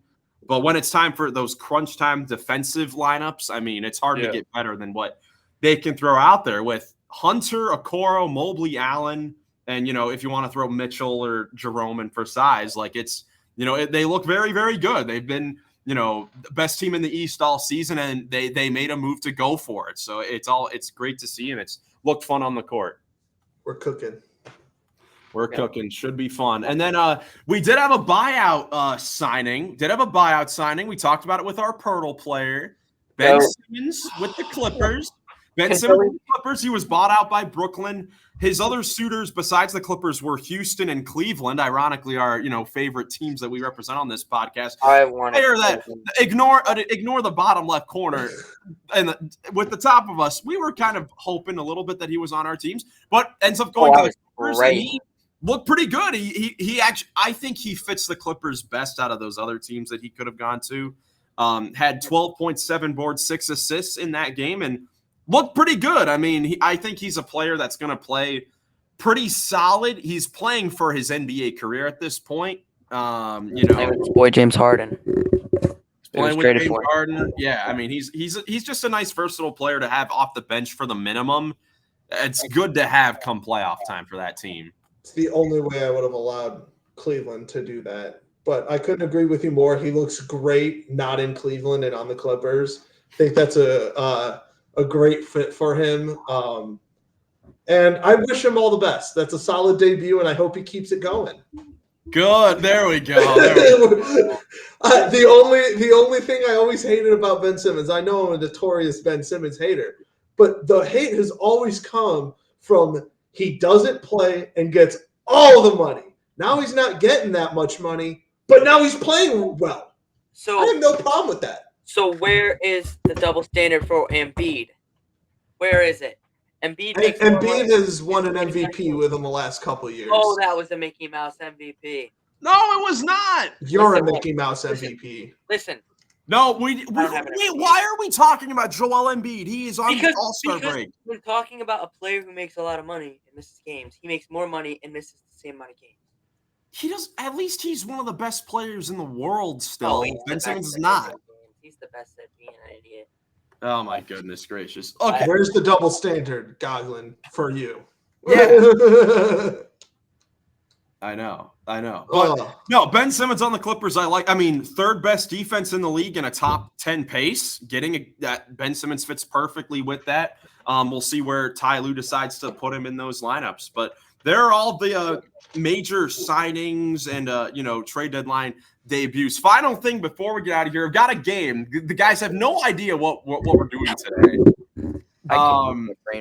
But when it's time for those crunch time defensive lineups, it's hard to get better than what they can throw out there with Hunter, Okoro, Mobley, Allen, and, if you want to throw Mitchell or Jerome in for size, they look very, very good. They've been, the best team in the East all season, and they made a move to go for it. So it's great to see, and it's looked fun on the court. We're cooking. Cooking. Should be fun. And then we did have a buyout signing. We talked about it with our PERTL player, Ben Simmons with the Clippers. Ben Simmons with the Clippers. He was bought out by Brooklyn. His other suitors besides the Clippers were Houston and Cleveland, ironically our favorite teams that we represent on this podcast. I want that ignore the bottom left corner, and with the top of us, we were kind of hoping a little bit that he was on our teams, but ends up going to the Clippers. And he looked pretty good. He actually, I think he fits the Clippers best out of those other teams that he could have gone to. Had 12.7 boards, 6 assists in that game, and looked pretty good. I think he's a player that's going to play pretty solid. He's playing for his NBA career at this point. Boy, James Harden. playing with traded James for. Harden. Yeah, I mean he's just a nice versatile player to have off the bench for the minimum. It's good to have come playoff time for that team. It's the only way I would have allowed Cleveland to do that. But I couldn't agree with you more. He looks great not in Cleveland and on the Clippers. I think that's a great fit for him. And I wish him all the best. That's a solid debut, and I hope he keeps it going. Good. There we go. The only thing I always hated about Ben Simmons, I know I'm a notorious Ben Simmons hater, but the hate has always come from he doesn't play and gets all the money. Now he's not getting that much money, but now he's playing well. So I have no problem with that. So where is the double standard for Embiid? Where is it? Embiid has won an MVP with him the last couple of years. Oh, that was a Mickey Mouse MVP. No, it was not. You're a Mickey Mouse MVP. Listen. No, wait, why are we talking about Joel Embiid? He is on the All-Star break. We're talking about a player who makes a lot of money and misses games. He makes more money and misses the same amount of games. He does. At least he's one of the best players in the world still. Oh, Ben Simmons is not. He's the best at being an idiot. Oh, my goodness gracious. Okay. Where's the double standard, Goglin, for you? Yeah. I know. But no, Ben Simmons on the Clippers, I mean, third best defense in the league and a top 10 pace. That Ben Simmons fits perfectly with that. We'll see where Ty Lue decides to put him in those lineups. But there are all the major signings and, trade deadline debuts. Final thing before we get out of here, I've got a game. The guys have no idea what we're doing today.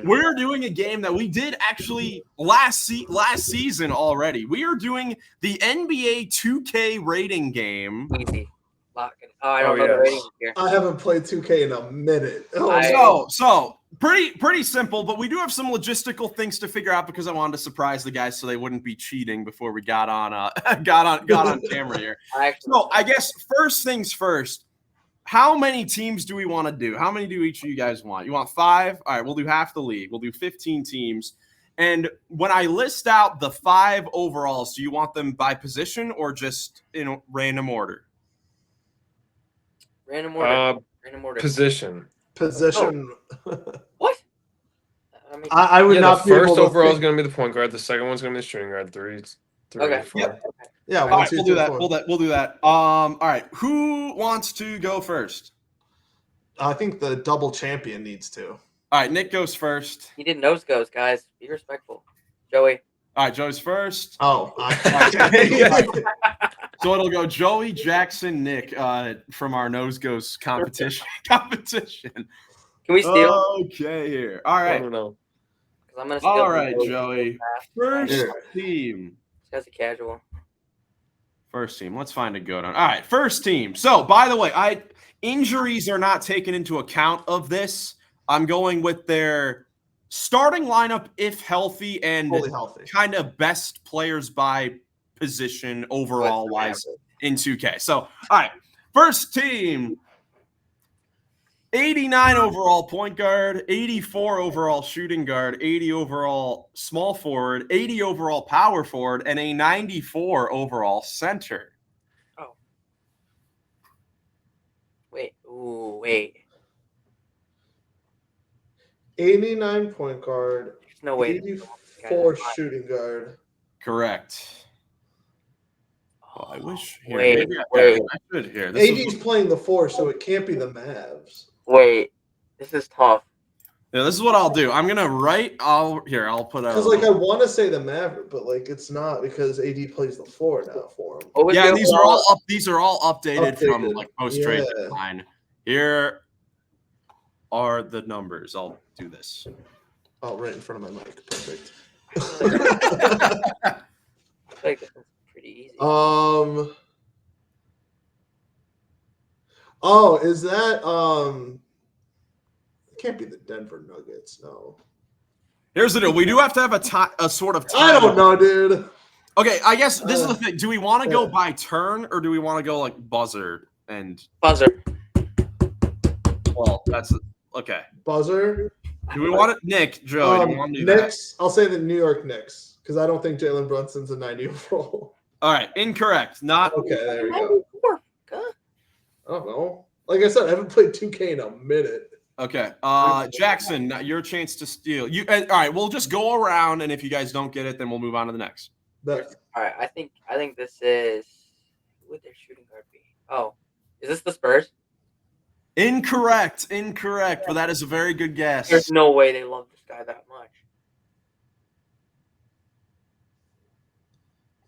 We're doing a game that we did actually last season already. We are doing the NBA 2K rating game. Easy. I don't know the ratings here. I haven't played 2K in a minute. So pretty simple, but we do have some logistical things to figure out because I wanted to surprise the guys so they wouldn't be cheating before we got on camera here. So I guess first things first. How many teams do we want to do? How many do each of you guys want? You want 5? All right, we'll do half the league. We'll do 15 teams. And when I list out the 5 overalls, do you want them by position or just in random order? Random order. Position. Oh. What? I would not be able to. The first overall is going to be the point guard. The second one's going to be the shooting guard. Three, okay. 4. Yep. Yeah, all right, we'll do that. We'll do that. All right, who wants to go first? I think the double champion needs to. All right, Nick goes first. He didn't nose goes, guys. Be respectful. Joey. All right, Joey's first. Oh. So it'll go Joey, Jackson, Nick from our nose goes competition. Can we steal? Okay, here. All right. I don't know. I'm gonna steal. All right, Joey. First team. That's a casual. First team. Let's find a good one. All right, first team. So, by the way, injuries are not taken into account of this. I'm going with their starting lineup if healthy and kind of best players by position overall wise in 2K. So, all right, first team. 89 overall point guard, 84 overall shooting guard, 80 overall small forward, 80 overall power forward, and a 94 overall center. Oh. Wait. Ooh, wait. 89 point guard. There's no way. 84 shooting guard. Correct. Oh, I wish. Wait. I should here. AD's playing the 4, so it can't be the Mavs. Wait, this is tough. Yeah, this is what I'll do. I'm gonna write. I'll put a. Because I want to say the Maverick, but it's not because AD plays the 4 now for him. Yeah, these are all up. These are all updated. From post trade deadline. Here are the numbers. I'll do this. Oh, right in front of my mic. Perfect. That's pretty easy. Oh, is that it can't be the Denver Nuggets, no. Here's the deal. We do have to have a sort of time. I don't know, dude. Okay, I guess this is the thing. Do we want to go by turn or do we want to go like buzzer and buzzer? Well, that's okay. Buzzer. Do we want it, Nick, Joe? Do you want to do Knicks. I'll say the New York Knicks because I don't think Jalen Brunson's a 90 overall. All right, incorrect. Not okay. There we go. I don't know. Like I said, I haven't played 2K in a minute. Okay. Jackson, now your chance to steal. All right, we'll just go around, and if you guys don't get it, then we'll move on to the next. All right, I think this is who would their shooting guard be? Oh, is this the Spurs? Incorrect, but that is a very good guess. There's no way they love this guy that much.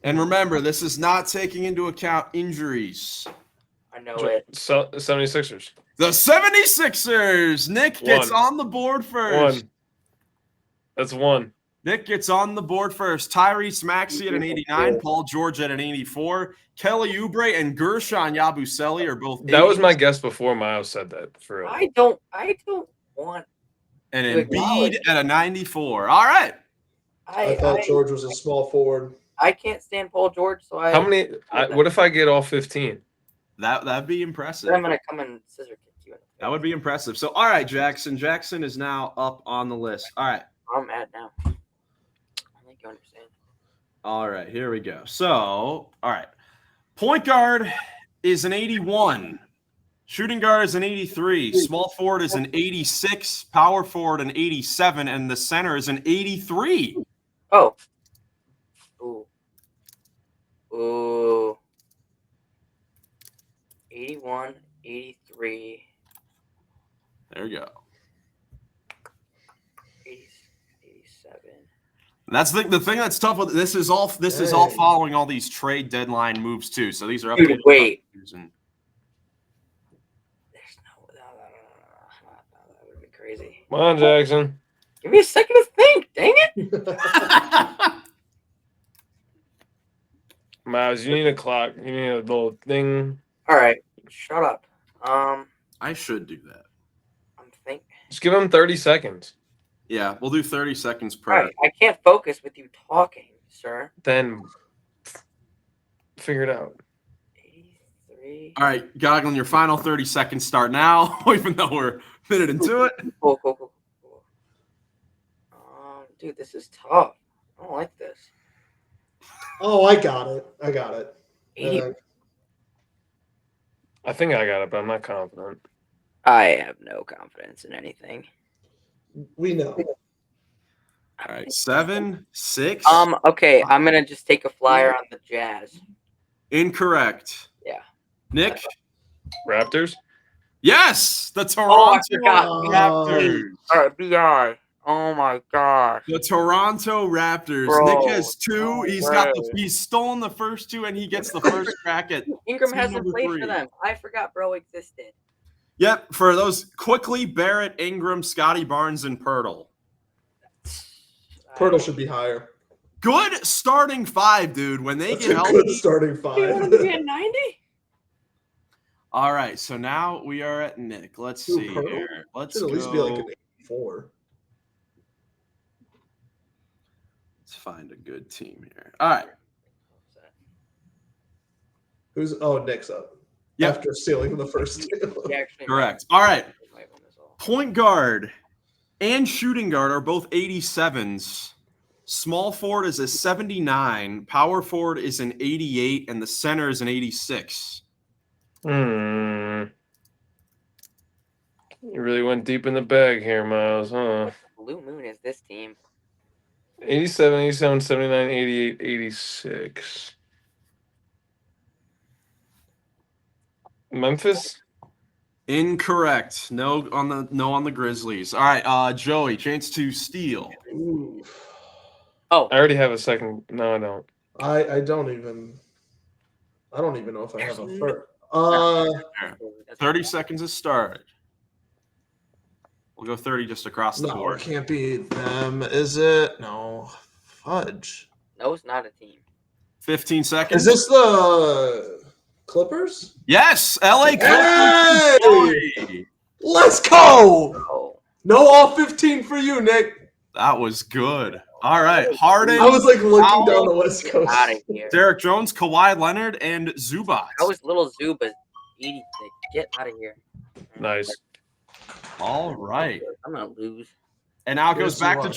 And remember, this is not taking into account injuries. I know it. 76ers. The 76ers. Nick gets on the board first. 1. That's 1. Nick gets on the board first. Tyrese Maxey at an 89, Paul George at an 84, Kelly Oubre and Gershon Yabusele are both 80s. That was my guess before Miles said that. For real. I don't want. And Embiid at a 94. All right. I thought George was a small forward. I can't stand Paul George, so I. How many? What if I get all 15? That'd be impressive. I'm gonna come and scissor kick you. That would be impressive. So, all right, Jackson. Jackson is now up on the list. All right. I'm mad now. I think you understand. All right, here we go. So, all right. Point guard is an 81. Shooting guard is an 83. Small forward is an 86. Power forward an 87. And the center is an 83. Oh. Ooh. 81, 83. There you go. 87. And that's the thing that's tough with this is all following all these trade deadline moves too. So these are Dude, wait. There's no, that would be crazy. Come on, Jackson. Give me a second to think. Dang it. Miles, you need a clock. You need a little thing. All right. Shut up. I should do that. I'm thinking. Just give him 30 seconds. Yeah, we'll do 30 seconds per. All right. I can't focus with you talking, sir. Then figure it out. 83. All right, Goggin, your final 30 seconds start now, even though we're a minute into it. Cool. Dude, this is tough. I don't like this. Oh, I got it. 80. I think I got it, but I'm not confident. I have no confidence in anything. We know. All right, 7, 6. Okay, I'm gonna just take a flyer on the Jazz. Incorrect. Yeah. Nick? Raptors? Yes! The Toronto Raptors. All right, BI. Oh my god. The Toronto Raptors. Bro. Nick has 2. He's stolen the first 2, and he gets the first crack at Ingram team hasn't number played 3. for them. I forgot bro existed. Yep, for those quickly, Barrett, Ingram, Scotty Barnes, and PERTL. PERTL should be higher. Good starting 5, dude. When they That's get a healthy. good starting Do you want him to be 5. at 90? All right, so now we are at Nick. Let's see PERTL here. Let's Should at go. least be like an 84. Let's find a good team here. All right. Nick's up. Yep. After stealing the first 2. Correct. All right. Point guard and shooting guard are both 87s. Small forward is a 79. Power forward is an 88. And the center is an 86. You really went deep in the bag here, Miles, huh? Blue Moon is this team. 87, 87, 79, 88, 86. Memphis? Incorrect. No on the Grizzlies. All right, Joey, chance to steal. Ooh. Oh, I already have a second. No, I don't. I don't even know if I have a third. 30 seconds to start. We'll go 30 just across the No, board. it can't be them, is it? No. Fudge. no, it's not a team. 15 seconds. Is this the Clippers? Yes, LA Hey! Clippers. Let's go! Oh, No all 15 for you, Nick. That was good. All right, Harden. I was like looking down the West get Coast. out of here. Derek Jones, Kawhi Leonard, and Zubac. That was little Zuba 86. Get out of here. Nice. All right. I'm gonna lose. And now it Here's goes back to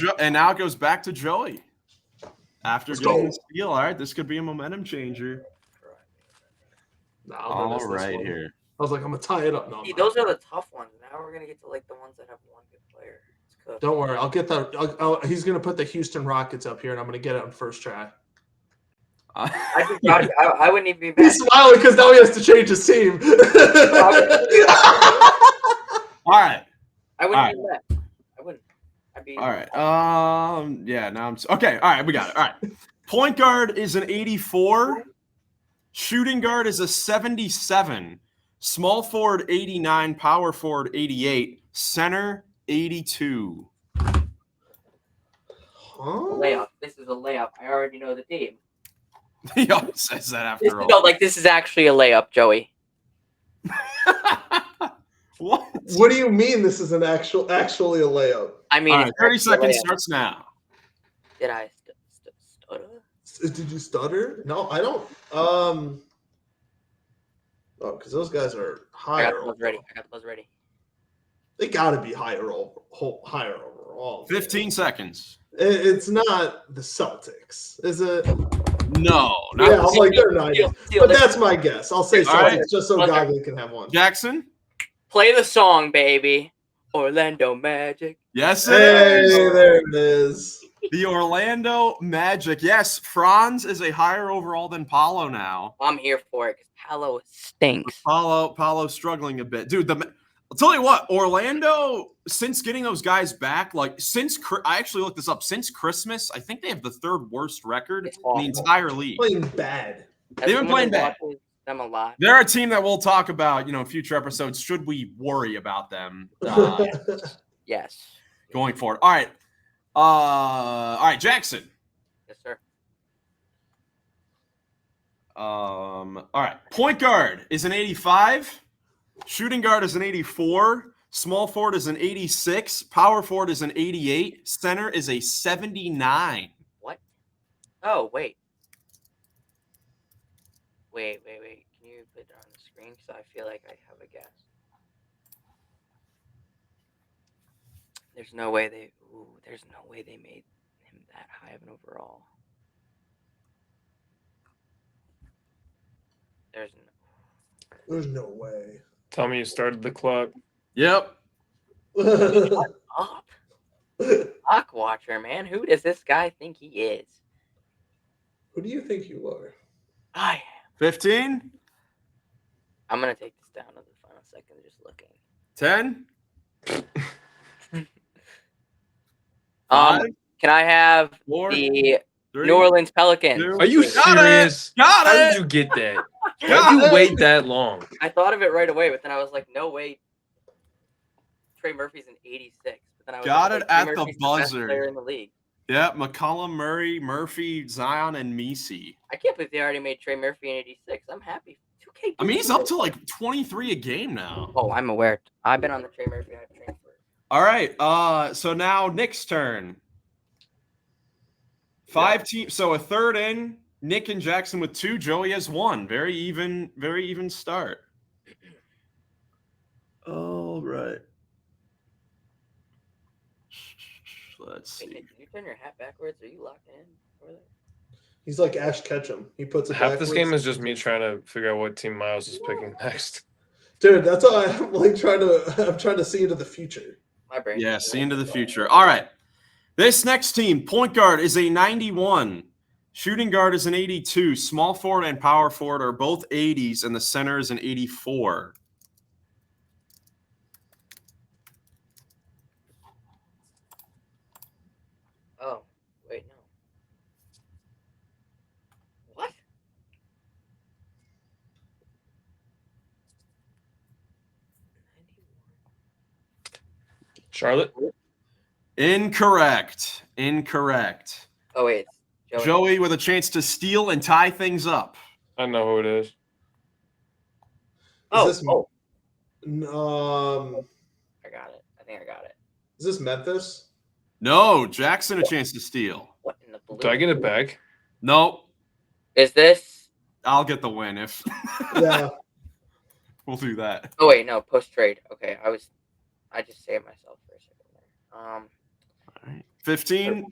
Zubac. Joey. After Let's getting go. the steal, all right, this could be a momentum changer. Nah, I'll All miss this right, one. here. I was like, I'm gonna tie it up. No, I'm See, not. those are the tough ones. Now we're gonna get to like the ones that have one good player. It's cooked. Don't worry, I'll get that. He's gonna put the Houston Rockets up here, and I'm gonna get it on first try. I wouldn't even be mad. He's smiling because now he has to change his team. All right. I wouldn't be mad. I wouldn't. I'd be All right. Yeah. Now I'm okay. All right. We got it. All right. Point guard is an 84. Shooting guard is a 77. Small forward 89. Power forward 88. Center 82. layup. This is a layup. I already know the team. He always says that after all. No, like this is actually a layup, Joey. What? What do you mean this is actually a layup? I mean, All right, 30 seconds starts now. Did I stutter? Did you stutter? No, I don't. Oh, because those guys are higher. I got the buzz ready. They got to be higher overall. 15 seconds. It's not the Celtics, is it? No. Yeah, I'm like they're 90s. But that's my guess. I'll say Celtics right. just so Gogley can have one. Jackson? Play the song, baby. Orlando Magic. Yes, Hey, there it is. The Orlando Magic. Yes, Franz is a higher overall than Paulo now. I'm here for it because Paulo stinks. Paulo struggling a bit. Dude, I'll tell you what, Orlando, since getting those guys back, like I actually looked this up, since Christmas, I think they have the third worst record in the entire league. Playing bad. They've been playing bad. Them a lot. They're a team that we'll talk about, in future episodes. Should we worry about them? Yes. Going forward. All right, Jackson. Yes, sir. All right. Point guard is an 85. Shooting guard is an 84. Small forward is an 86. Power forward is an 88. Center is a 79. What? Oh, wait. Wait. Can you put it on the screen? Because I feel like I have a guess. There's no way they made him that high of an overall. There's no way. Tell me you started the clock. Yep. Shut up. Clock watcher, man. Who does this guy think he is? Who do you think you are? I am. 15. I'm gonna take this down to the final second. Just looking. 10. Can I have 4, the 3, New Orleans Pelicans? 2. Are you serious? Got How it. did you get that? How did you wait that long? I thought of it right away, but then I was like, no way. Trey Murphy's an 86. But then I was Got like, it Trey at the Murphy's best buzzer. player in the league. Yeah, McCollum, Murray, Murphy, Zion, and Messi. I can't believe they already made Trey Murphy an 86. I'm happy. 2K. I mean, he's up to like 23 a game now. Oh, I'm aware. I've been on the Trey Murphy train for. All right. So now Nick's turn. 5 teams. So a third in. Nick and Jackson with 2. Joey has 1. Very even start. All right. Let's see. Wait, can you turn your hat backwards? Are you locked in over there? He's like Ash Ketchum. He puts it Half backwards. this game is just me trying to figure out what team Miles is picking next. Dude, that's why I'm like trying to see into the future. My brain. Yeah, see into the future. All right. This next team, point guard is a 91. Shooting guard is an 82. Small forward and power forward are both 80s, and the center is an 84. Oh, wait, no. What? Charlotte? Incorrect. Oh, wait. It's Joey with a chance to steal and tie things up. I know who it is. Oh, Is this, I got it. I think I got it. Is this Memphis? No, Jackson a chance to steal. What in the blue? Do I get it back? Nope. Is this? I'll get the win if Yeah. we'll do that. Oh wait, no, post trade. Okay, I just saved myself for a second there. All right. 15.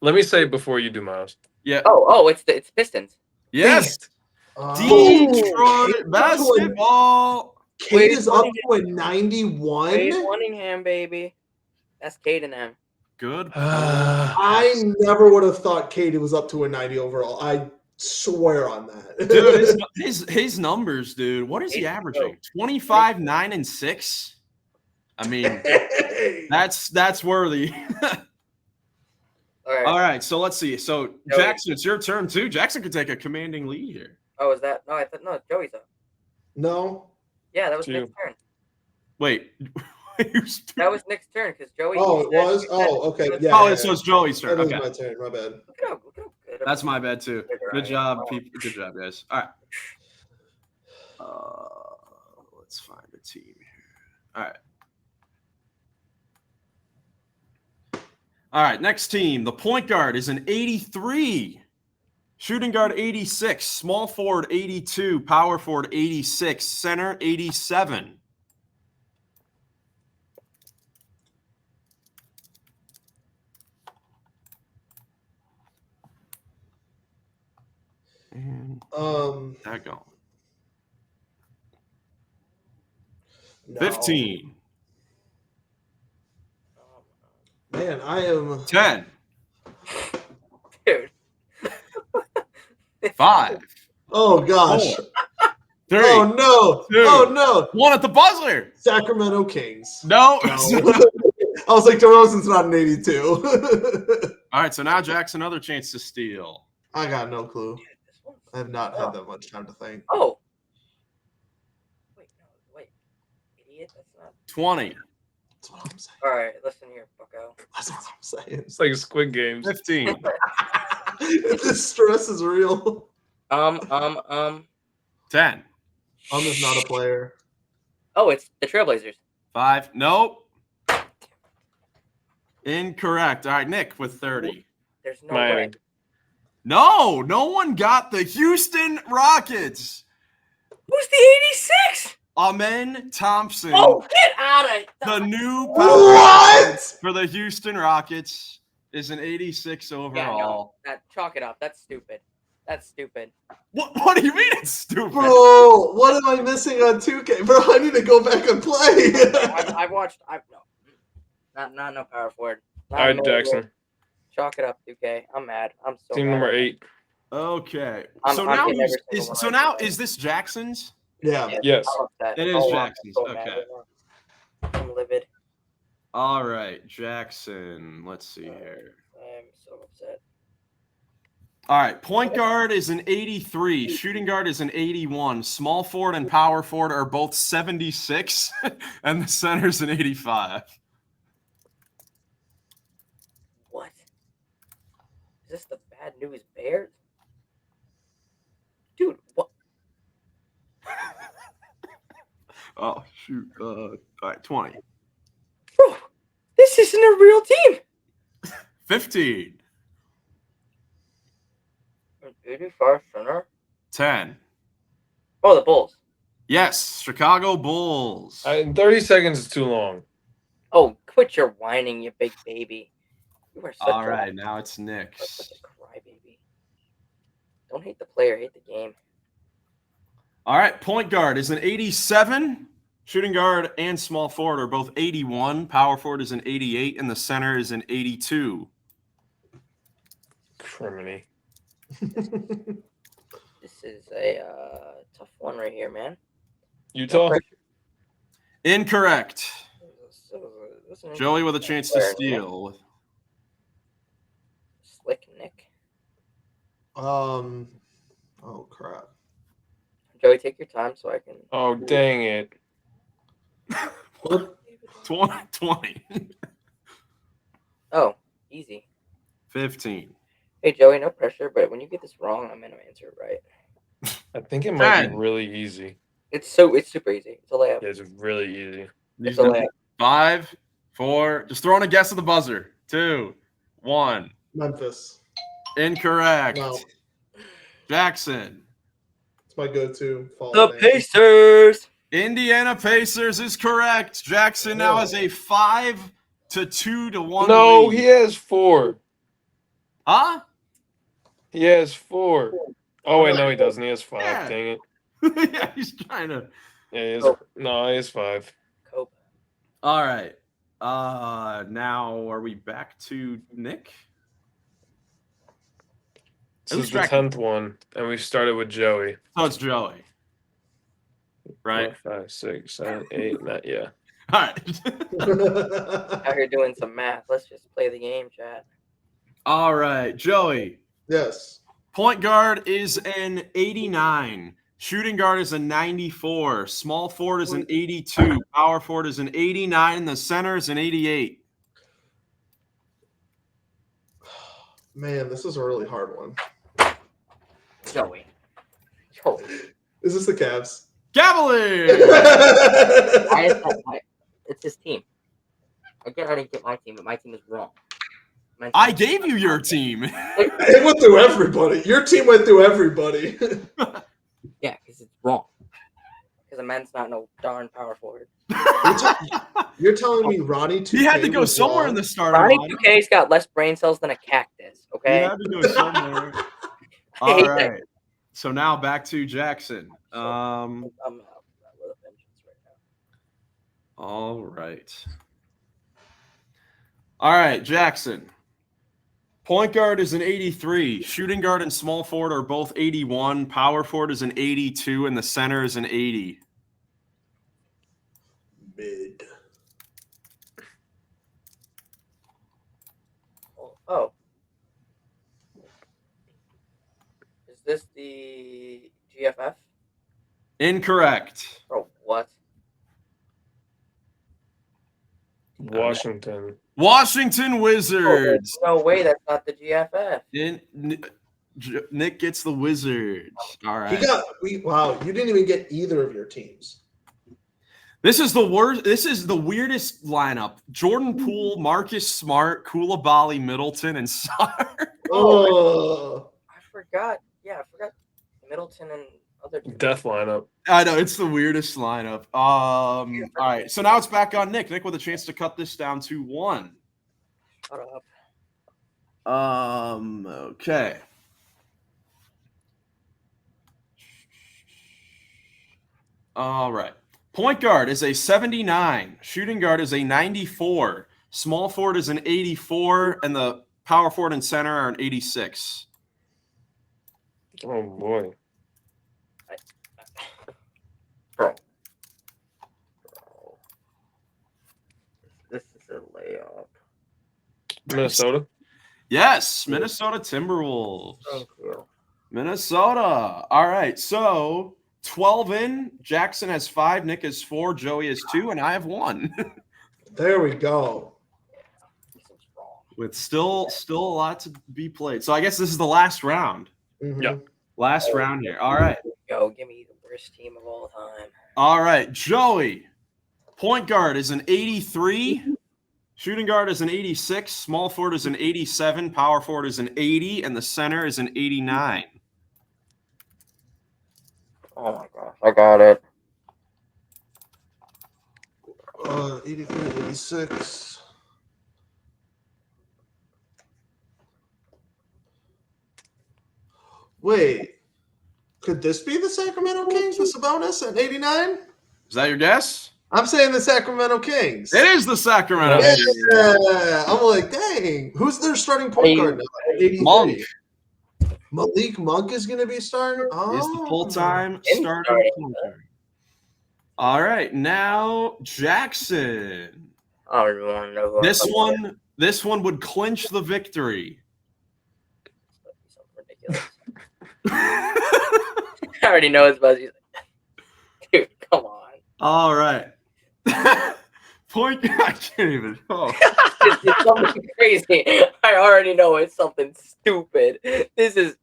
Let me say it before you do, Miles. Yeah. Oh, it's Pistons. Yes. Detroit basketball. Cade is up to a 91. Wade Cunningham, baby. That's Cade and M. Good. I never would have thought Cade was up to a 90 overall. I swear on that. Dude, his numbers, dude. What is he He's averaging? 25, 9, and 6. I mean, that's worthy. All right. All right, so let's see. So Joey. Jackson, it's your turn too. Jackson could take a commanding lead here. Oh, is that? No, I thought no. Joey's up. No. Yeah, that was 2. Nick's turn. Wait. That was Nick's turn because Joey. Oh, you it said- was? you Oh, said- okay. you said- Yeah. Oh, so it's Joey's turn. That is Okay. my turn. My bad. Look at how good. That's my bad too. Good job, people. Good job, guys. All right. Let's find a team here. All right. All right, next team. The point guard is an 83. Shooting guard 86. Small forward 82. Power forward 86. Center 87. And that going. No. 15. Man, I am 10. Dude. 5. Oh gosh. 3. Oh no. 2. Oh no. 1 at the buzzer. Sacramento Kings. No. No. I was like, DeRozan's not an 82. All right, so now Jackson, another chance to steal. I got no clue. Dude, this one's- I have not had that much time to think. Oh. Wait. Idiot. That's not. 20. That's what I'm saying. All right, listen here, Bucko. That's what I'm saying. It's like Squid Games. 15. This stress is real. 10. Is not a player. Oh, it's the Trailblazers. 5. Nope. Incorrect. All right, Nick with 30. There's no Miami. way. No one got the Houston Rockets. Who's the 86? Amen Thompson, Oh, get out of the new What? for the Houston Rockets, is an 86 Yeah, overall. no. Chalk it up. That's stupid. That's stupid. What do you mean it's stupid? Bro, what am I missing on 2K? Bro, I need to go back and play. I've watched. Not no power forward. All right, Jackson. Chalk it up, 2K. I'm mad. I'm so Team mad. number 8. Okay. I'm now getting every single one so right now now. is this Jackson's? Yeah. Yes. I'm upset. It is I'm Jackson's. so mad Okay. right now. I'm livid. All right, Jackson. Let's see here. I'm so upset. All right, point guard is an 83. Shooting guard is an 81. Small forward and power forward are both 76, and the center's an 85. What? Is this the bad news Bears? Dude, what? Oh shoot! All right, 20, Bro, this isn't a real team. 15, An 85 center? 10. Oh, the Bulls. Yes, Chicago Bulls. 30 seconds is too long. Oh, quit your whining, you big baby. You are such All a, right, now it's you are Nick's. such a crybaby. Don't hate the player, hate the game. All right, point guard is an 87. Shooting guard and small forward are both 81. Power forward is an 88, and the center is an 82. Criminy. This is a tough one right here, man. Utah. Incorrect. This is an Joey with a chance to interesting player, man. steal. Slick Nick. Oh crap. Joey, take your time so I can. Oh, dang it. What? 20. Oh, easy. 15. Hey, Joey, no pressure, but when you get this wrong, I'm going to answer it right. I think it might be 10. really easy. It's super easy. It's a layup. It's really easy. It's a layup. 5, 4. Just throwing a guess at the buzzer. 2, 1. Memphis. Incorrect. No, Jackson. it's my go-to. fall The name. Pacers. Indiana Pacers is correct. Jackson now has a 5 to 2 to 1. No, lead. he has 4. Huh? He has 4. Oh wait, no, he doesn't. He has 5. Yeah. Dang it. Yeah, he's trying to. Yeah, he has, Oh. no, he has 5. Cope. All right. Now are we back to Nick? This Who's is the tracking? 10th one, and we started with Joey. Oh, it's Joey. Right. 4, 5, 6, 7, 8, 9. Yeah. All right. Out here doing some math. Let's just play the game, chat. All right, Joey. Yes. Point guard is an 89. Shooting guard is a 94. Small forward is an 82. Power forward is an 89. And the center is an 88. Man, this is a really hard one. Joey. Is this the Cavs? Cavaliers! Why is that? It's his team. I didn't get my team, but my team is wrong. I gave you your team. It went through everybody. Your team went through everybody. Yeah, because it's wrong. Because a man's not no darn power forward. You're telling me Ronnie 2K He had to go was somewhere wrong? in the starting Ronnie lineup. 2K's got less brain cells than a cactus, He okay? had to go somewhere. All right. So now back to Jackson. I'm with a vengeance right now. All right. All right, Jackson. Point guard is an 83. Shooting guard and small forward are both 81. Power forward is an 82, and the center is an 80. Mid. Oh. Is this the GFF? Incorrect. Oh, what? Washington. Washington Wizards. No way, that's not the GFF. Nick gets the Wizards. All right. Wow, you didn't even get either of your teams. This is the worst. This is the weirdest lineup. Jordan Poole, Marcus Smart, Koulibaly, Middleton, and Sarr. Oh, I forgot. Yeah, I forgot Middleton and other two. Death lineup. I know it's the weirdest lineup. All right, so now it's back on Nick. Nick with a chance to cut this down to 1. Shut up. Okay. All right. Point guard is a 79. Shooting guard is a 94. Small forward is an 84, and the power forward and center are an 86. Oh boy. Bro. This is a layup. Minnesota. Yes, Minnesota Timberwolves. Thank you. Minnesota. All right, so 12 in. Jackson has 5, Nick has 4, Joey has 2, and I have 1. there we go. This is wrong. With still a lot to be played. So I guess this is the last round. Mhm. Yeah. Last round here. All right. Yo, give me the worst team of all time. All right, Joey. Point guard is an 83. Shooting guard is an 86. Small forward is an 87. Power forward is an 80. And the center is an 89. Oh my gosh, I got it. 83, 86. Wait, could this be the Sacramento Kings with Sabonis at 89? Is that your guess? I'm saying the Sacramento Kings. It is the Sacramento. Yeah, I'm like, dang, who's their starting point guard now? 83. Monk Malik Monk is going to be starting. Oh, is the full-time starting starting. point guard. All right, now Jackson. I don't even want to know who This one would clinch the victory. Something ridiculous. I already know it's Buzzy. Dude, come on. All right. Point guard. I can't even. Oh. It's something crazy. I already know it's something stupid. This is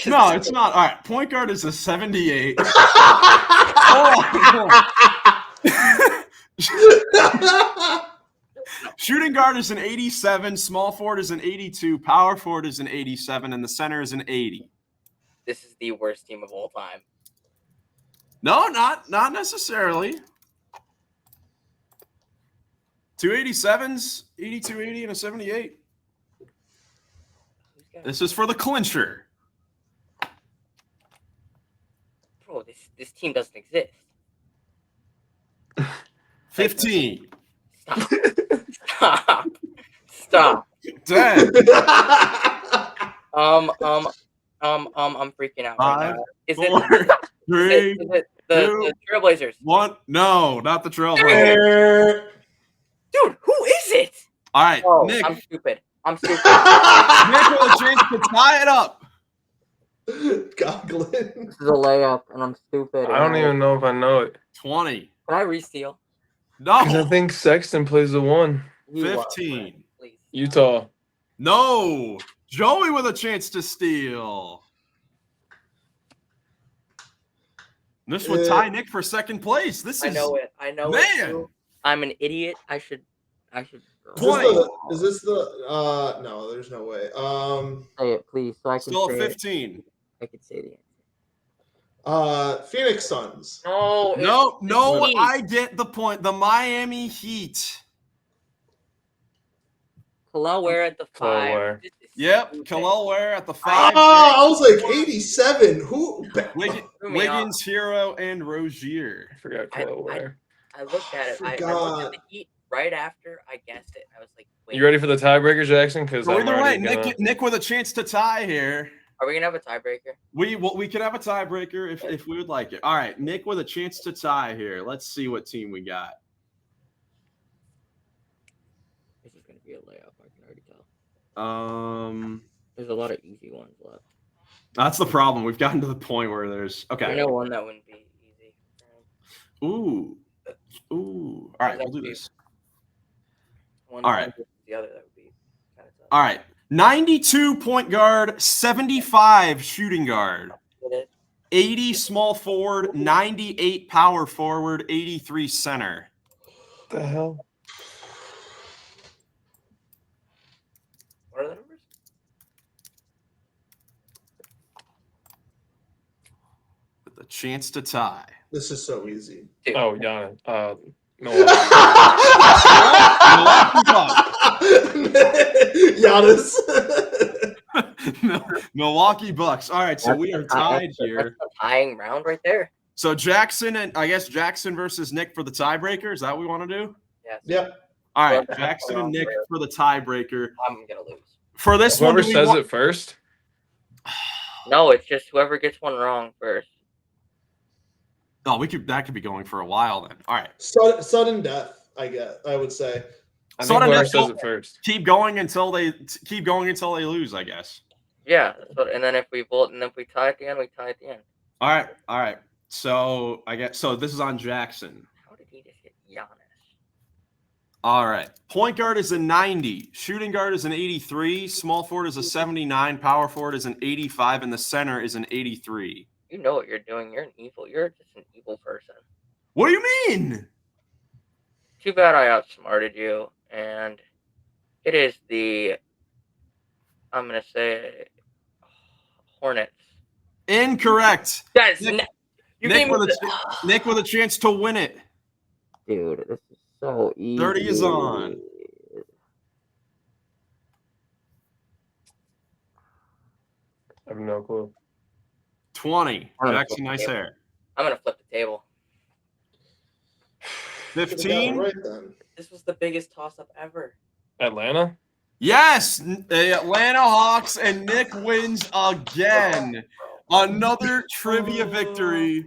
No, it's not. All right. Point guard is a 78. Shooting guard is an 87. Small forward is an 82. Power forward is an 87. And the center is an 80. this is the worst team of all time. No, not necessarily. 2 87s, 82, 80, and a 78. Who's go. This is for the clincher. Bro, this team doesn't exist. 15. Stop. 10. I'm freaking out right 5, now. Is 4, it 3, the Trailblazers? 1. No, not the Trailblazers. Dude, who is it? All right, Oh, Nick. I'm stupid. Nick with a chance to tie it up. Goglin. This is a layup, and I'm stupid. I don't even know if I know it. 20. Can I re-steal? Because I No. think Sexton plays the 1. 15. Please. Utah. No. Joey with a chance to steal. This would tie Nick for second place. This is I know it. I know Man. it. Too. I'm an idiot. I should. Is this the no, there's no way. Say it, please, so I can still say a it. 15. I can say the answer. Phoenix Suns. No. No, Heat. I get the point. The Miami Heat. Kalel Ware at the 5. Ware. This is Yep, stupid. Kalel Ware at the 5. I was like 87. Who? Wiggins, Hero, and Rozier. I forgot Kyle Ware. I looked at it. I looked at the Heat right after I guessed it. I was like, wait. You ready for the tiebreaker, Jackson? Because So either way, Nick with a chance to tie here. Are we gonna have a tiebreaker? We could have a tiebreaker if we would like it. All right, Nick with a chance to tie here. Let's see what team we got. This is gonna be a layup. I can already tell. There's a lot of easy ones left. That's the problem. We've gotten to the point where there's I okay. know one that wouldn't be easy. Ooh. All right, we'll do this. One All right. The other that would be kind of tough. All right. 92 point guard, 75 shooting guard, 80 small forward, 98 power forward, 83 center. What the hell? What are the numbers? With a chance to tie. This is so easy. Dude. Oh, Giannis. No. Giannis. Milwaukee Bucks. All right, so we are tied here. That's a tying round right there. So Jackson and I guess Jackson versus Nick for the tiebreaker. Is that what we want to do? Yes. Yep. All right, Jackson and Nick for the tiebreaker. I'm gonna lose. For this Whoever one, do we says want- it first. No, it's just whoever gets one wrong first. Oh, that could be going for a while then. All right. Sudden death, I guess. I would say. I So think whoever then says it first. Keep going until they lose, I guess. Yeah, and then if we vote and if we tie at the end, we tie at the end. All right. So I guess this is on Jackson. How did he just hit Giannis? All right. Point guard is a 90. Shooting guard is an 83. Small forward is a 79. Power forward is an 85. And the center is an 83. You know what you're doing. You're just an evil person. What do you mean? Too bad I outsmarted you. And it is I'm going to say Hornets. Incorrect. Guys, Nick Nick with a chance to win it. Dude, this is so easy. 30 is on. I have no clue. 20. Jackson, nice hair. I'm going to flip the table. 15. Right then. This was the biggest toss-up ever. Atlanta? Yes, the Atlanta Hawks, and Nick wins again. Another trivia victory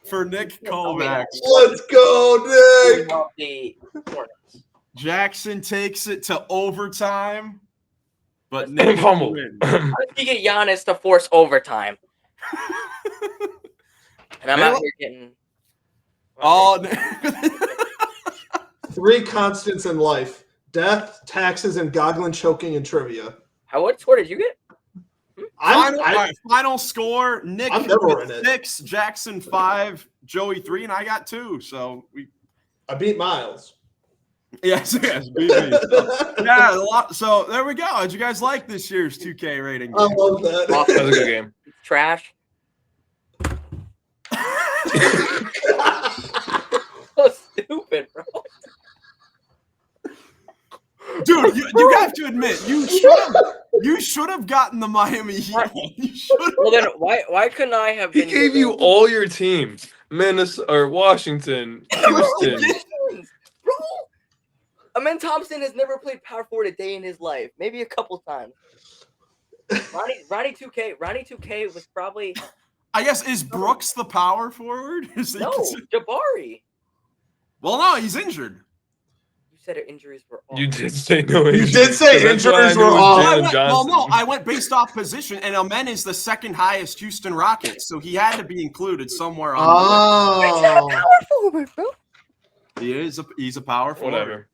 for Nick Kov'S. Let's go, Nick. The Hornets. Jackson takes it to overtime, but Nick Fumble. wins. How did he get Giannis to force overtime? And I'm out here getting. Oh, 3 constants in life: death, taxes, and goggling, choking, and trivia. What score did you get? Final score: Nick I'm never in it. 6, Jackson 5, Joey 3, and I got 2. So I beat Miles. yes, BB. Yeah, a lot. So there we go. Did you guys like this year's 2K rating? I love that. That was a good game. Trash. So stupid, bro. Dude, you have to admit, you should have You should have gotten the Miami Heat one. You should have. Well, then why couldn't I have He been gave you given- all your teams. Minnesota or Washington, Houston. Bro, Amen Thompson has never played power forward a day in his life. Maybe a couple times. Ronnie 2K was probably I guess, is Brooks the power forward? Is he no considered- Jabari. Well, no, he's injured. You said injuries were all. You did say no injuries. did say so that's why I injuries knew it were was all. Jalen Well, no, Johnson. I went based off position, and Amen is the second highest Houston Rockets, so he had to be included somewhere on Oh. Power forward, bro. He's a power forward. Whatever.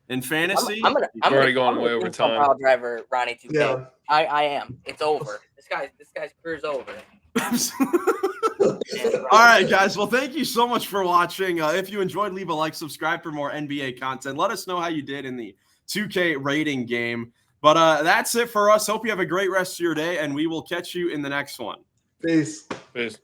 In fantasy, I'm already going gonna way over think on time. Power driver Ronnie 2K. Yeah. I am. It's over. This guy's career's over. All right, guys. Well, thank you so much for watching. If you enjoyed, leave a like, subscribe for more NBA content. Let us know how you did in the 2K rating game. But that's it for us. Hope you have a great rest of your day, and we will catch you in the next one. Peace. Peace.